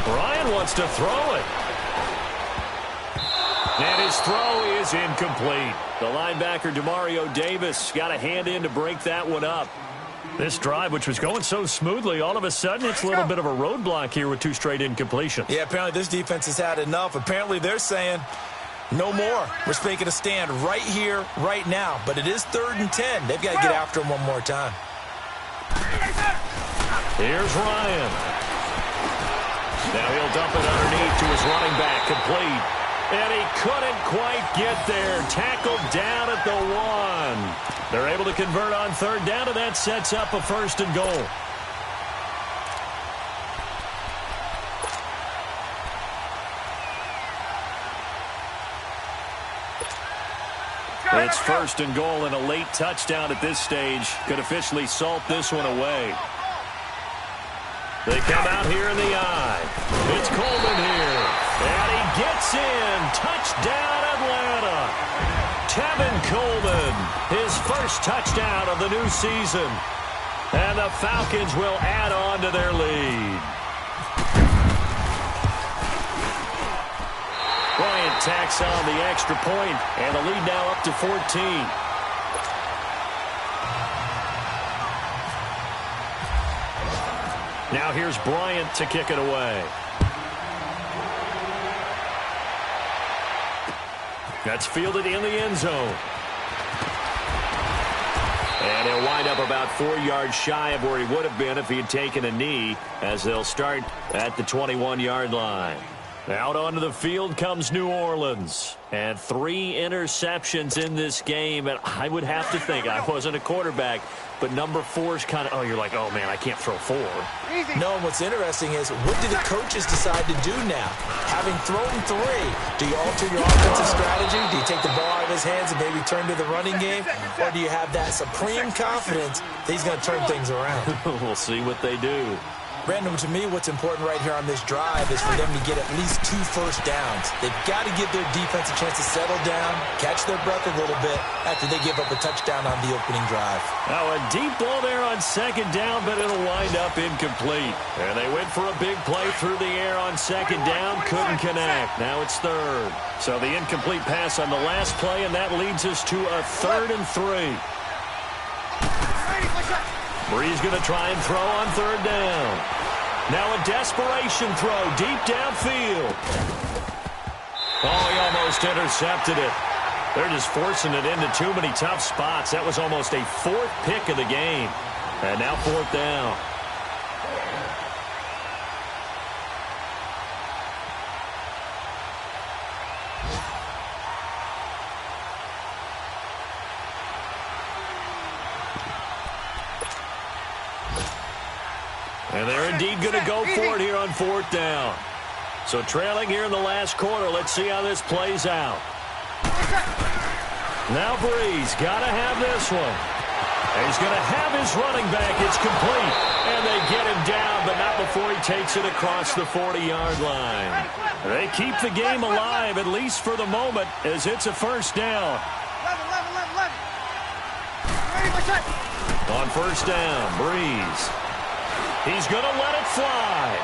Ryan wants to throw it. And his throw is incomplete. The linebacker, Demario Davis, got a hand in to break that one up. This drive, which was going so smoothly, all of a sudden it's a little bit of a roadblock here with 2 straight incompletions. Yeah, apparently this defense has had enough. Apparently they're saying, no more. We're making a stand right here, right now. But it is 3rd and 10. They've got to get after him one more time. Here's Ryan. Now he'll dump it underneath to his running back, complete. And he couldn't quite get there. Tackled down at the 1. They're able to convert on 3rd down, and that sets up a 1st and goal. It's 1st and goal, and a late touchdown at this stage could officially salt this one away. They come out here in the eye. It's Coleman here. And he gets in. Touchdown, Atlanta. Tevin Coleman, his first touchdown of the new season. And the Falcons will add on to their lead. Bryant tacks on the extra point, and the lead now up to 14. Now here's Bryant to kick it away. That's fielded in the end zone. And he'll wind up about 4 yards shy of where he would have been if he had taken a knee, as they'll start at the 21-yard line. Out onto the field comes New Orleans. And 3 interceptions in this game. And I would have to think, I wasn't a quarterback, but number 4 is kind of, you're like, oh, man, I can't throw 4. No, and what's interesting is, what do the coaches decide to do now? Having thrown 3, do you alter your offensive strategy? Do you take the ball out of his hands and maybe turn to the running game? Or do you have that supreme confidence that he's going to turn things around? We'll see what they do. Brandon, to me, what's important right here on this drive is for them to get at least 2 first downs. They've got to give their defense a chance to settle down, catch their breath a little bit after they give up a touchdown on the opening drive. Now a deep ball there on 2nd down, but it'll wind up incomplete. And they went for a big play through the air on 2nd down, couldn't connect. Now it's 3rd. So the incomplete pass on the last play, and that leads us to a 3rd and 3. Bree's going to try and throw on 3rd down. Now a desperation throw deep downfield. Oh, he almost intercepted it. They're just forcing it into too many tough spots. That was almost a 4th pick of the game. And now 4th down. And they're indeed going to go for it here on 4th down. So trailing here in the last quarter. Let's see how this plays out. Now Breeze got to have this one. And he's going to have his running back. It's complete. And they get him down, but not before he takes it across the 40-yard line. They keep the game alive, at least for the moment, as it's a 1st down. On 1st down, Breeze. He's going to let it fly.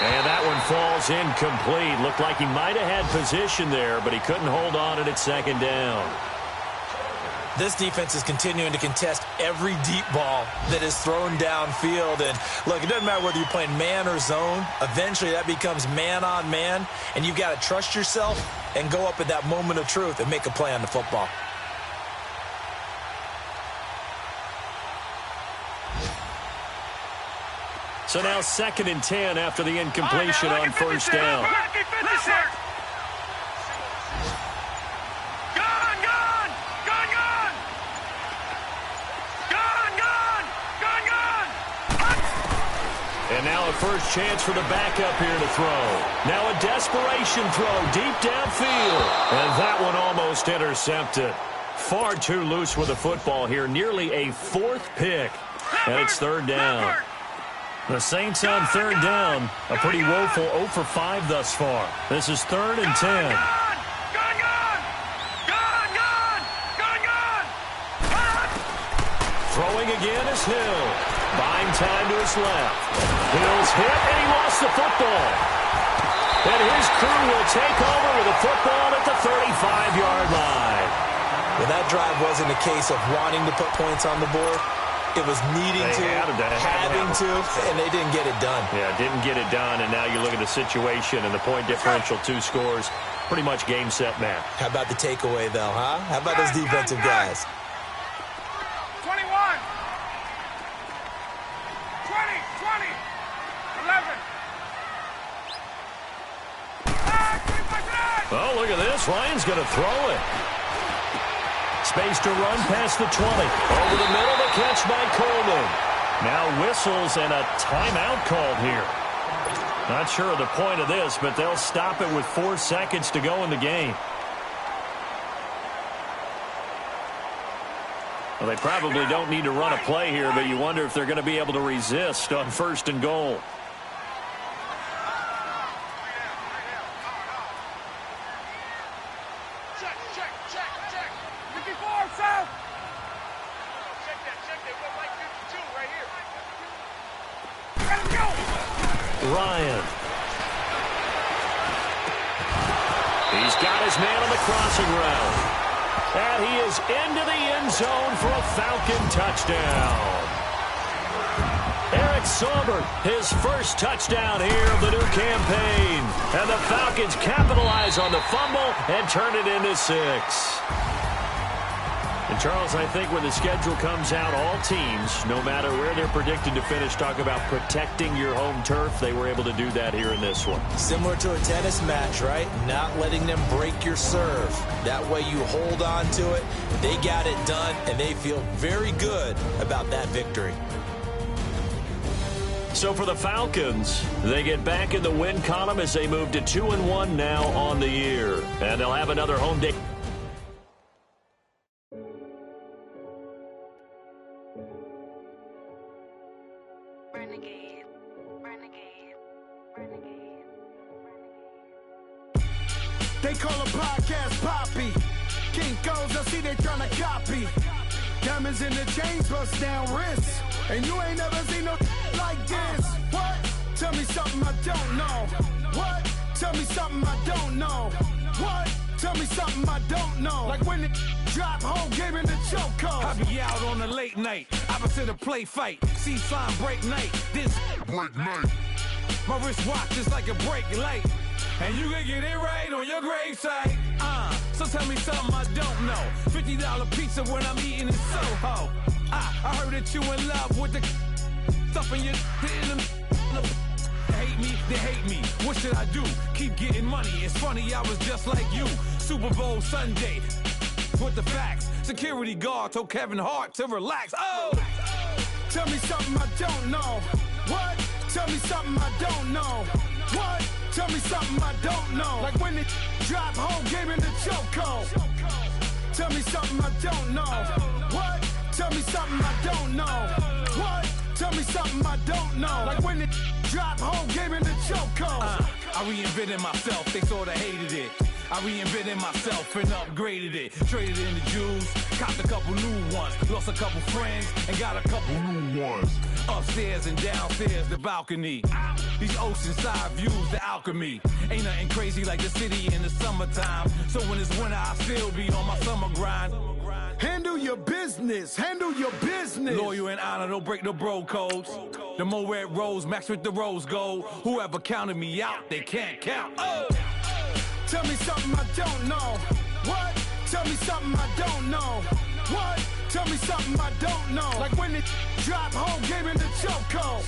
And that one falls incomplete. Looked like he might have had position there, but he couldn't hold on at 2nd down. This defense is continuing to contest every deep ball that is thrown downfield. And, look, it doesn't matter whether you're playing man or zone. Eventually, that becomes man-on-man, and you've got to trust yourself and go up at that moment of truth and make a play on the football. So now 2nd and 10 after the incompletion on 1st down. And now a first chance for the backup here to throw. Now a desperation throw deep downfield. And that one almost intercepted. Far too loose with the football here. Nearly a 4th pick. And it's 3rd down. The Saints on 3rd down. A pretty woeful 0 for 5 thus far. This is 3rd and 10. Throwing again is Hill. Buying time to his left. Hill's hit, and he lost the football. And his crew will take over with the football at the 35-yard line. Well, that drive wasn't a case of wanting to put points on the board. It was needing to, having to, and they didn't get it done. Yeah, didn't get it done, and now you look at the situation and the point differential, 2 scores, pretty much game, set, match. How about the takeaway, though, huh? How about those defensive guys? 21. 20, 11. Oh, look at this. Ryan's going to throw it. Space to run past the 20. Over the middle, the catch by Coleman. Now whistles and a timeout called here. Not sure of the point of this, but they'll stop it with 4 seconds to go in the game. Well, they probably don't need to run a play here, but you wonder if they're going to be able to resist on 1st and goal. Ryan. He's got his man on the crossing route. And he is into the end zone for a Falcon touchdown. Eric Saubert, his first touchdown here of the new campaign. And the Falcons capitalize on the fumble and turn it into 6. Charles, I think when the schedule comes out, all teams, no matter where they're predicted to finish, talk about protecting your home turf. They were able to do that here in this one. Similar to a tennis match, right? Not letting them break your serve. That way you hold on to it. They got it done, and they feel very good about that victory. So for the Falcons, they get back in the win column as they move to 2-1 now on the year. And they'll have another home day. They call a podcast Poppy. Kinkos, I see they tryna copy. Diamonds in the chains, bust down wrists. And you ain't never seen no like this. What? Tell me something I don't know. What? Tell me something I don't know. What? Tell me something I don't know. Like when it drop, whole game in the chokehold. I be out on a late night, opposite a play fight. See sign break night, this break night. My wristwatch is like a brake light. And you can get it right on your gravesite. So tell me something I don't know. $50 pizza when I'm eating in Soho. I heard that you in love with the stuff in your in the hate me, they hate me. What should I do? Keep getting money. It's funny, I was just like you. Super Bowl Sunday with the facts. Security guard told Kevin Hart to relax. Oh! Tell me something I don't know. What? Tell me something I don't know. What? Tell me something I don't know. Like when it drop, whole game in the chokehold. Tell me something I don't know. What? Tell me something I don't know. What? Tell me something I don't know. Like when it drop, whole game in the chokehold. I reinvented myself, they sorta hated it. I reinvented myself and upgraded it. Traded in the Jews, copped a couple new ones. Lost a couple friends and got a couple new ones. Upstairs and downstairs, the balcony. These oceanside views, the alchemy. Ain't nothing crazy like the city in the summertime. So when it's winter, I still be on my summer grind. Handle your business, handle your business. Loyal and honor, don't break no bro codes. The more red rose, max with the rose gold. Whoever counted me out, they can't count. Oh! Tell me something I don't know. What? Tell me something I don't know. What? Tell me something I don't know. Like when it drop, whole game in the chokehold.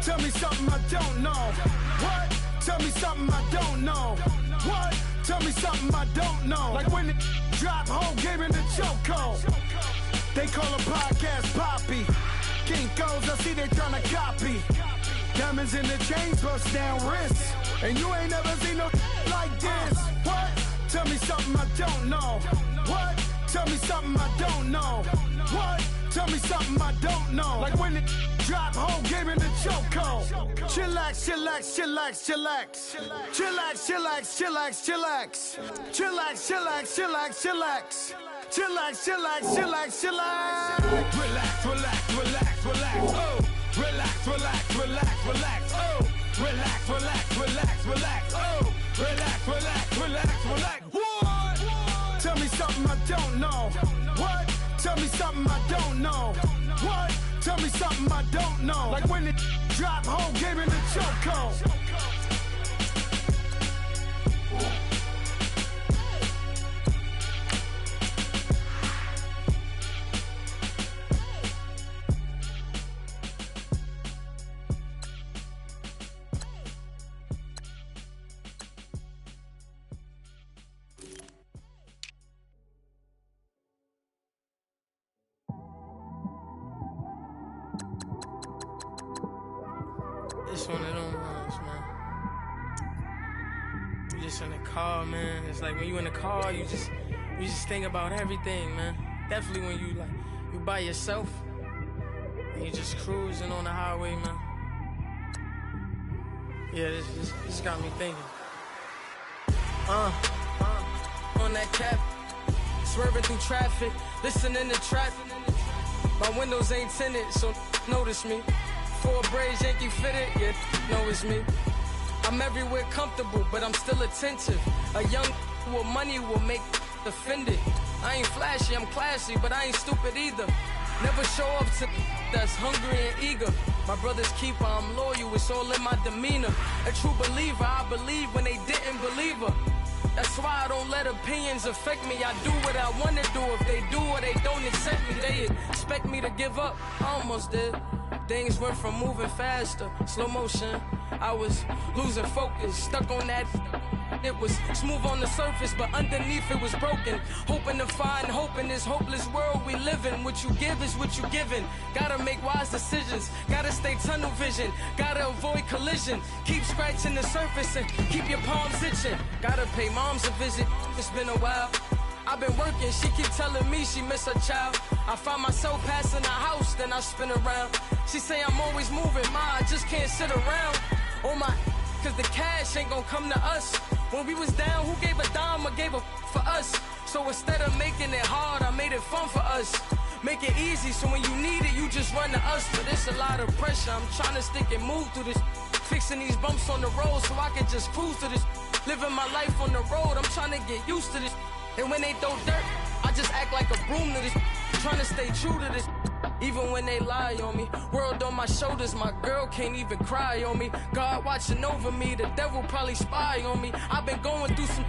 Tell me something I don't know. What? Tell me something I don't know. What? Tell me something I don't know. Like when it drop, whole game in the chokehold. They call a podcast Poppy. Kinkos, I see they tryna copy. Diamonds in the chains, bust down wrists. And you ain't never seen no like this. What? Tell me something I don't know. What? Tell me something I don't know. What? Tell me something I don't know. Like when it drop, whole game in the chokehold. Chillax, chillax, chillax, chillax. Chillax, chillax, chillax, chillax. Chillax, chillax, chillax, chillax. Chillax, chillax, chillax, chillax. Relax, relax, relax, relax. Oh! Relax, relax, relax, relax. Oh! Relax, relax, relax, relax. Oh! Relax, relax, relax, relax. What? Tell me something I don't know. What? Tell me something I don't know. What? Tell me something I don't know. Like when it drop, whole game in the chokehold. It's one of them ones, man. You just in the car, man. It's like when you in the car, you just think about everything, man. Definitely when you by yourself and you just cruising on the highway, man. Yeah, this got me thinking. On that cap, swerving through traffic, listening to trap. My windows ain't tinted, so notice me. 4 braids, Yankee fitted, yeah, know it's me. I'm everywhere comfortable, but I'm still attentive. A young with money will make offended. I ain't flashy, I'm classy, but I ain't stupid either. Never show up to that's hungry and eager. My brother's keeper, I'm loyal, it's all in my demeanor. A true believer, I believe when they didn't believe her. That's why I don't let opinions affect me. I do what I want to do. If they do or they don't accept me, they expect me to give up. I almost did. Things went from moving faster, slow motion. I was losing focus, stuck on that. It was smooth on the surface, but underneath it was broken. Hoping to find hope in this hopeless world we live in. What you give is what you given. Gotta make wise decisions. Gotta stay tunnel vision. Gotta avoid collision. Keep scratching the surface and keep your palms itching. Gotta pay moms a visit. It's been a while. I've been working, she keep telling me she miss her child. I find myself passing the house, then I spin around. She say I'm always moving, ma, I just can't sit around. Oh my, cause the cash ain't gonna come to us. When we was down, who gave a dime or gave a for us? So instead of making it hard, I made it fun for us. Make it easy, so when you need it, you just run to us. But it's a lot of pressure, I'm trying to stick and move through this. Fixing these bumps on the road so I can just cruise to this. Living my life on the road, I'm trying to get used to this. And when they throw dirt, I just act like a broom to this. Trying to stay true to this. Even when they lie on me. World on my shoulders, my girl can't even cry on me. God watching over me, the devil probably spy on me. I've been going through some,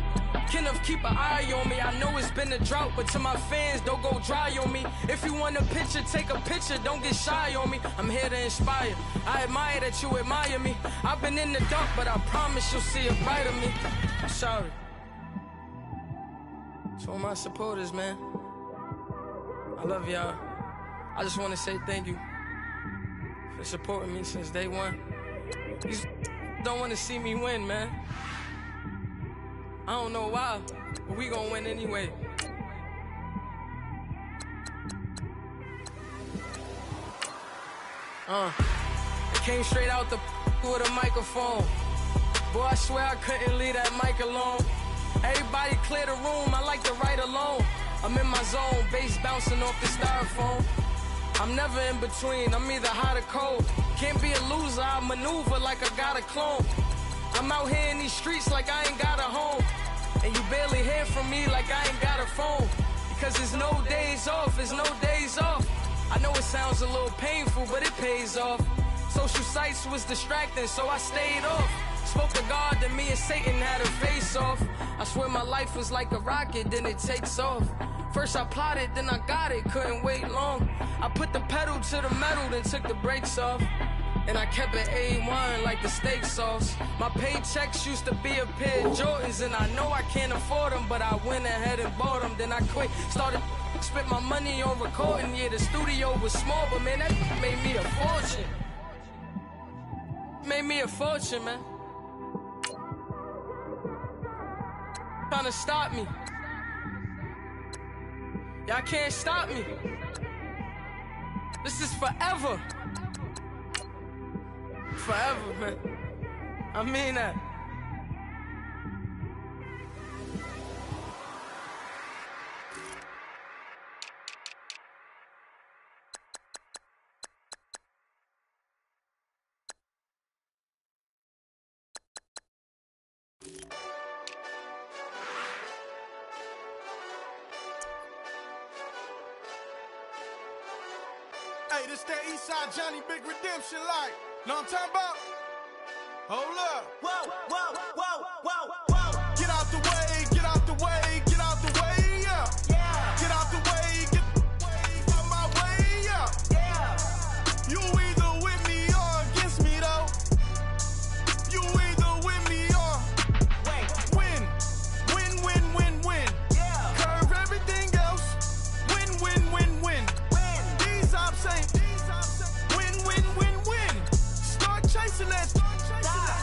Kenneth keep an eye on me. I know it's been a drought, but to my fans, don't go dry on me. If you want a picture, take a picture, don't get shy on me. I'm here to inspire, I admire that you admire me. I've been in the dark, but I promise you'll see a brighter me. I'm sorry. To all my supporters, man, I love y'all. I just want to say thank you for supporting me since day one. You don't want to see me win, man. I don't know why, but we gonna win anyway. It came straight out the with a microphone. Boy, I swear I couldn't leave that mic alone. Everybody clear the room, I like to write alone. I'm in my zone, bass bouncing off the styrofoam. I'm never in between, I'm either hot or cold. Can't be a loser, I maneuver like I got a clone. I'm out here in these streets like I ain't got a home. And you barely hear from me like I ain't got a phone. Because there's no days off, there's no days off. I know it sounds a little painful, but it pays off. Social sites was distracting, so I stayed off. Spoke to God, then me and Satan had a face off. I swear my life was like a rocket, then it takes off. First I plotted, then I got it, couldn't wait long. I put the pedal to the metal, then took the brakes off. And I kept it A1 like the steak sauce. My paychecks used to be a pair of Jordans, and I know I can't afford them, but I went ahead and bought them. Then I quit, started spent my money on recording. Yeah, the studio was small, but man, that made me a fortune. Made me a fortune, man. Trying to stop me. Y'all can't stop me. This is forever. Forever, man. I mean that. Hey, this that Eastside Johnny Big Redemption like. Know what I'm talking about? Hold up. Whoa, whoa, whoa, whoa, whoa. Get out the way, get out the way, get out the way, yeah. Yeah. Get out the way, get out my way, yeah. Yeah. You either with me or against me, though. You either with me or win. Win, win, win, win. Yeah. Curve everything else. Win, win, win, win. Win. These ops ain't. Win, win, win, win. Start chasing that.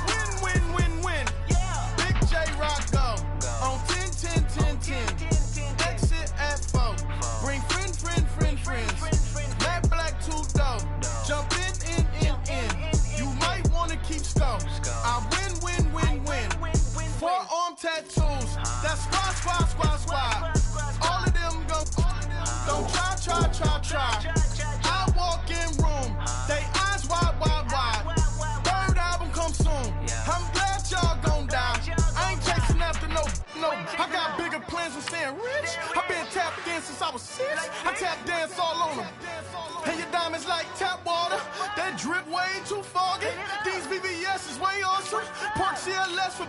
Win, win, win, win. Yeah. Big J Rock go. On 10, 10, 10, 10. Exit at 4. Bring friends. Black, black, 2 dough. Jump in. You might wanna keep scope. I win. Forearm tattoos. That's squad. All of them go. Don't try. I walk in room. They eyes wide. Third album come soon. I'm glad y'all gon' die. I ain't chasing after no. I got bigger plans than staying rich. I been tapped in since I was 6. I tap dance all on them. And your diamonds like tap water. That drip way too foggy. These VVS is way awesome. Park CLS for.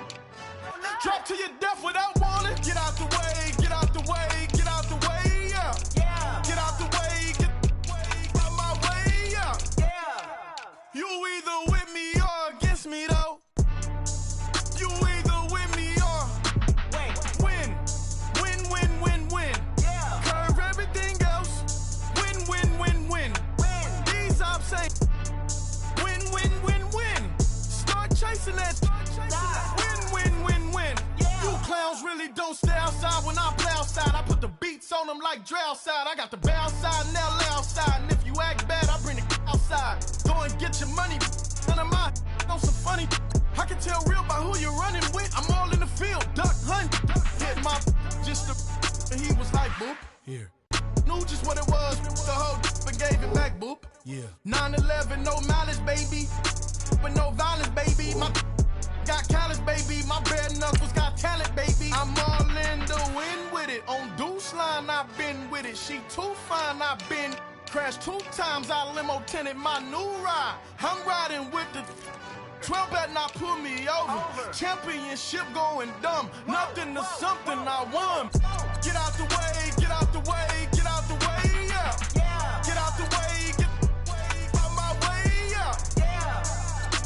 Drop to your death without warning. Get out the way, get out the way, get out the way, yeah. Get out the way, get out my way, yeah. You either with me or against me, though. You either with me or win. Curve everything else. Win. These I'm saying. Win. Start chasing that. Win. You clowns really don't stay outside when I play outside. I put the beats on them like Dre outside. I got the bow side and they'll lay outside. And if you act bad, I bring the outside. Go and get your money. None of my on some funny. I can tell real by who you're running with. I'm all in the field. Duck hunt. Hit my just and he was like, boop. Here. Knew just what it was. The whole and gave it back, boop. Yeah. 9/11, no mileage, baby. With no violence, baby. My got callous, baby. My bare knuckles got talent, baby. I'm all in the wind with it. On Deuce line, I've been with it. She too fine, I've been crashed 2 times. I limo tinted my new ride. I'm riding with the 12 better not pull me over. Championship going dumb. Nothing to something I won. Get out the way, get out the way, get out the way, yeah. Get out the way, get out my way, yeah.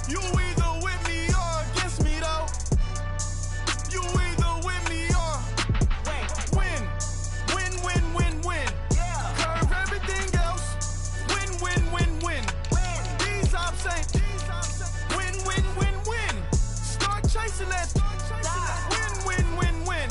You either with me or against me, though. You either with me or win. Curve everything else. Win. These I'm saying. Win. Start chasing that. Win.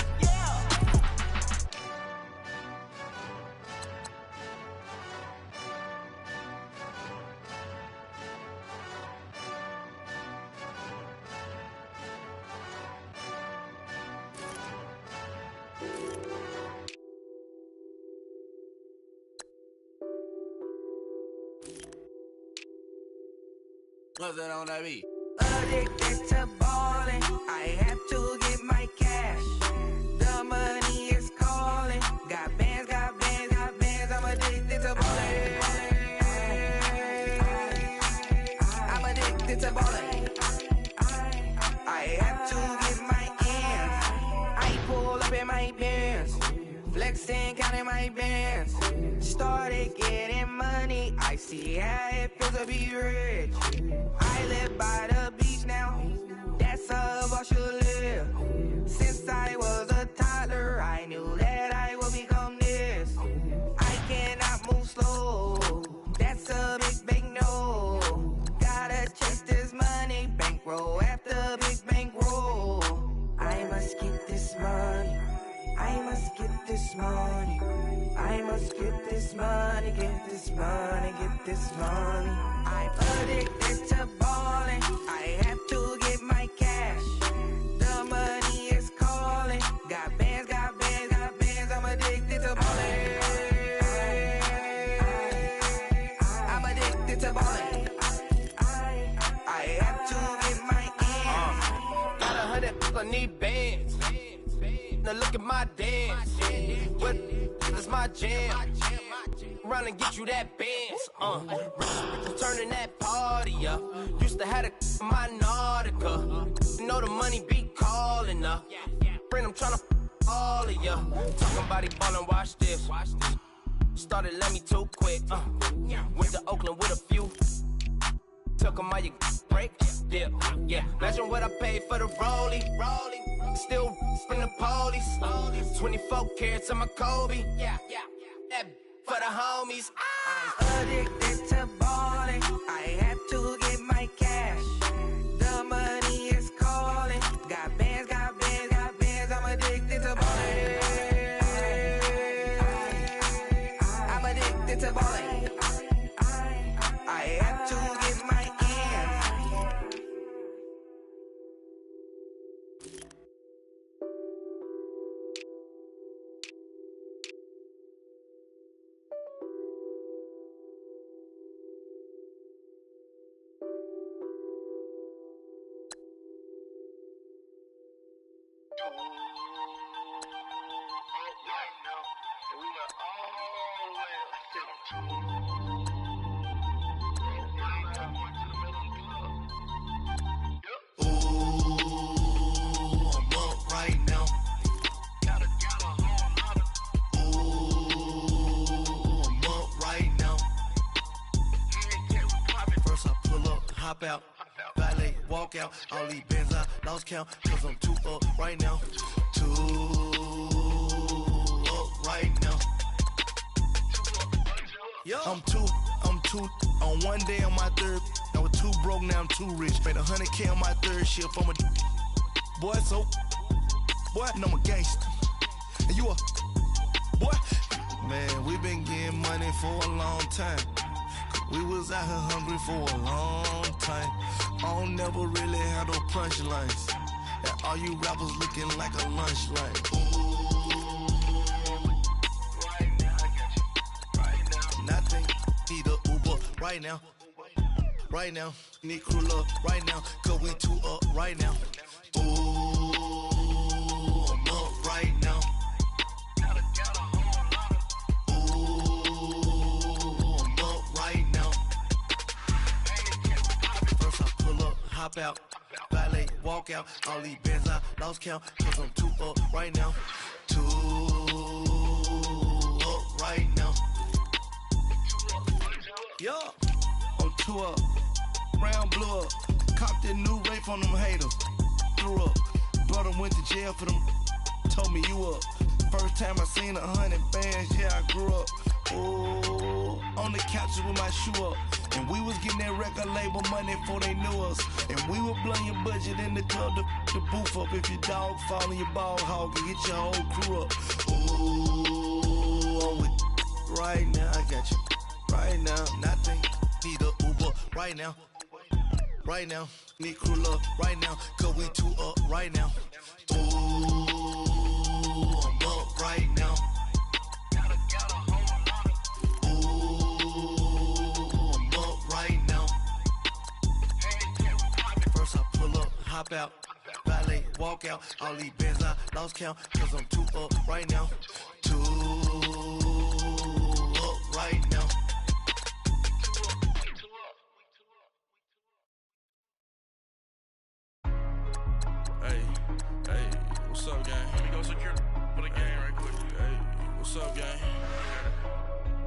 What's that on that beat? Addicted to ballin', I have to get my cash. The money is calling. Got bands, I'm addicted to ballin'. I'm addicted to ballin'. I have to get my ends. I pull up in my pants, flexing, counting my bands. Started getting money, I see how it feels to be rich. I live by the beach now, that's how I should live. Since I was a toddler, I knew that I would become this. I cannot move slow, that's a big no. Gotta chase this money, bankroll after big bankroll. I must get this money, I must get this money. I must get this money, get this money, get this money. I'm addicted to ballin', I have to get my cash. The money is calling. Got bands, I'm addicted to ballin'. I'm addicted to ballin'. I have to get my ends. Got 100, I need bands. Now look at my dance. What is my jam? Run and get you that bands. Turning that party up. Used to have a my Nautica. You know the money be calling up. Friend, I'm tryna all of ya. Talking about he ballin', watch this. Started let me too quick. Went to Oakland with a few. Took 'em all you break. Dip. Yeah. Imagine what I paid for the rollie. Still from the police. 24 carats on my Kobe. That for the homies. I'm addicted to ballin', I have to get my cash. The money is calling. Got bands, I'm addicted to ballin'. I'm addicted to ballin'. I have to get my ends. hop out, valet, walk out. All these bands I lost count, cause I'm too up right now. Too up right now. I'm too on one day on my third. I was too broke, now I'm too rich. Made 100K on my third shift. I'm a boy, so boy, and I'm a gangster. And you a boy. Man, we been getting money for a long time. We was out here hungry for a long time. I don't never really have no punchlines. And all you rappers looking like a lunch line. Right now, I got you. Right now, nothing. Need a Uber right now. Right now, need crew up right now. Cause we too up right now. Ooh, I'm up right now. Hop out, valet, walk out. All these bands I lost count, cause I'm too up right now. Too up right now. Yeah, I'm too up. Round blew up. Copped that new rape on them haters. Threw up. Brother went to jail for them. Told me you up. First time I seen 100 bands, yeah, I grew up. Ooh, on the couches with my shoe up. And we was getting that record label money before they knew us. And we were blowing your budget in the club to boof up. If your dog fall in your ball hog and get your whole crew up. Ooh, I'm with right now, I got you. Right now, nothing. Need a Uber right now. Right now, need crew up right now. Cause we too up right now. Ooh, I'm up right now. Hop out, valet, walk out. All these bands I lost count, cause I'm too up right now. Too up right now. Hey, what's up, gang? Let me go secure for the game right quick. Hey, what's up, gang?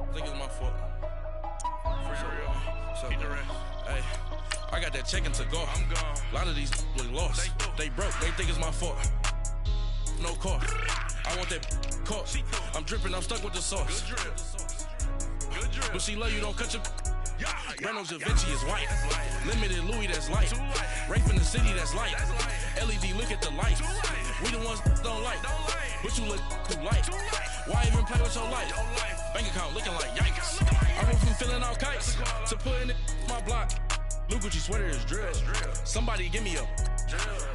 I think it's my fault. For real. What's up, keep the rest. Hey. I got that check-in to go. I'm gone. A lot of these look lost. They broke. They think it's my fault. No car. I want that car. I'm dripping. I'm stuck with the sauce. Good drip. Good drip. But she love you. Don't cut your. Reynolds Da Vinci is white. Limited Louis, that's light. Rape in the city, that's light. LED, look at the light. We the ones don't like. But you look too light. Why even play with your life? Bank account looking like yikes. I went from feeling all kites to putting it in my block. Blue Gucci sweater is drill. Somebody give me a.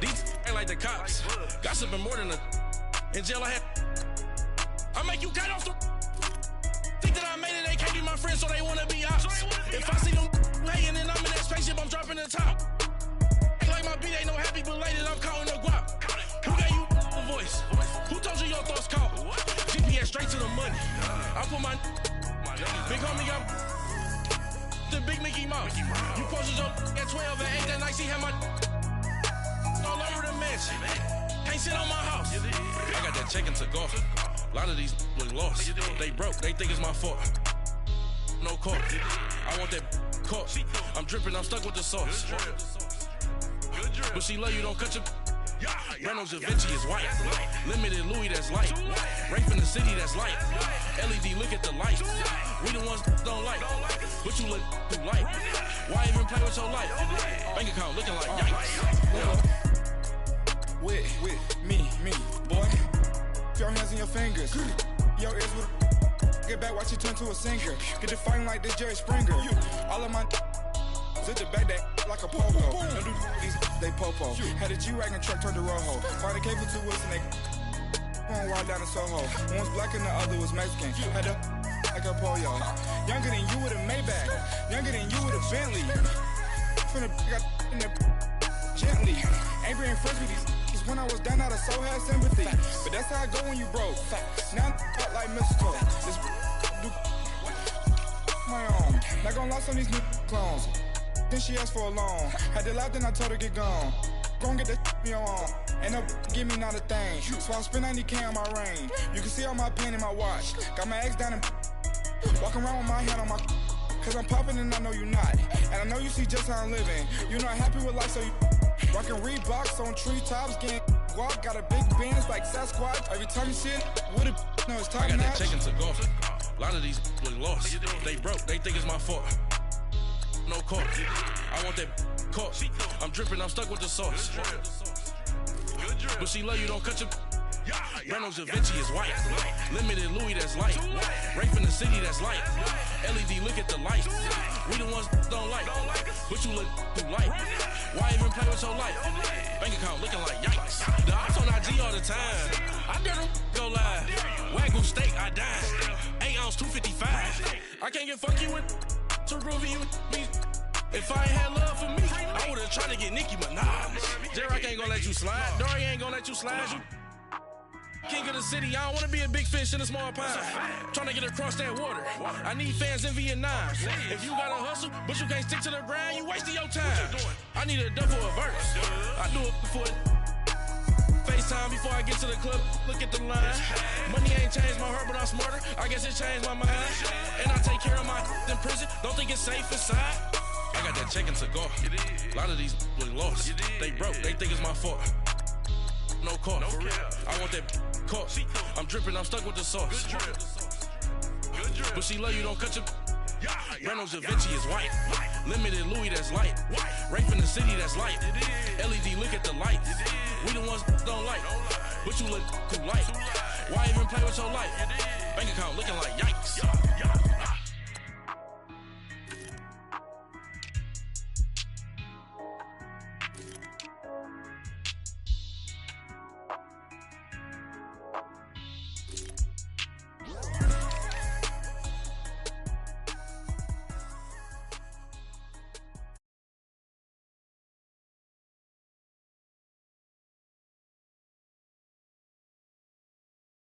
These ain't like the cops. Gossiping more than a. In jail I had. I make you cut off the. Think that I made it, they can't be my friends, so they wanna be ops. If I see them hating and I'm in that spaceship, I'm dropping the top. Ain't like my beat ain't no happy belated, I'm counting the guap. Who gave you a voice? Who told you your thoughts count? GPS straight to the money. I put my big homie got the big Mickey Mouse. You posted your at 12 and 8 that night, she had my all over the mansion. Can't sit on my house. I got that check-in to go. A lot of these look lost. They broke, they think it's my fault. No car. I want that car. I'm dripping, I'm stuck with the sauce. But she love you, don't cut your. Reynolds Da Vinci is white. Limited Louis, that's light. Rape in the city, that's light. LED, look at the light. We the ones don't like. But you look too light. Why even play with your life? Bank account looking like yikes. With me, boy. Your hands and your fingers. Your ears with. Get back, watch you turn to a singer. Get it fighting like this Jerry Springer. All of my. Sit the back that like a pogo. Don't do these, they popo. Had a G-Wagon truck turned to Rojo. Find a cable 2 wheels and they going wild down in Soho. One was black and the other was Mexican. Had a like a pollo. Younger than you with a Maybach. Younger than you with a Bentley. From the got in the gently. Ain't being friends with these. When I was down, I so had sympathy. But that's how I go when you broke. Now I'm out like mistletoe. This do my own. Not gonna lie on these new clones. Then she asked for a loan. Had to laugh, then I told her get gone. Gon' get that me on. Ain't no give me not a thing. So I spend 90K on my range. You can see all my pain in my watch. Got my ex down and walking around with my hand on my. cause I'm popping and I know you not. And I know you see just how I'm living. You're not happy with life, so you rockin' Reeboks on treetops, getting walk, got a big bands like Sasquatch. Every time you see it, what it no, it's top I got notch. that check into golf. A lot of these look lost. They broke, they think it's my fault. No court. I want that court. I'm dripping, I'm stuck with the sauce. But she love you, don't cut your. Reynolds Da Vinci is white. Limited Louis, that's light. Rape in the city, that's light. LED, look at the light. We the ones don't like. But you look too light. Why even play with your life? Bank account looking like yikes. The ops on IG all the time. I dare them go live. Wagyu steak, I died. 8 ounce, 255. I can't get funky with to groovy you me. If I ain't had love for me, I would've tried to get Nicki Minaj. J-Rock ain't gonna let you slide. Dory ain't gonna let you slide. You king of the city, I don't wanna be a big fish in a small pond. Trying to get across that water. I need fans in Vietnam. If you gotta hustle, but you can't stick to the grind, you wasting your time. I need a double a verse. I do it for FaceTime before I get to the club. Look at the line. Money ain't changed my heart, but I'm smarter. I guess it changed my mind. And I take care of my in prison. Don't think it's safe inside. I got that check into golf. A lot of these look lost. They broke, they think it's my fault. No court. I want that court. I'm dripping, I'm stuck with the sauce. But she love you, don't cut your. Reynolds Da Vinci is white. Limited Louis, that's light. Rape in the city, that's light. LED, look at the light. We the ones don't like. But you look too light. Why even play with your life? Bank account looking like yikes.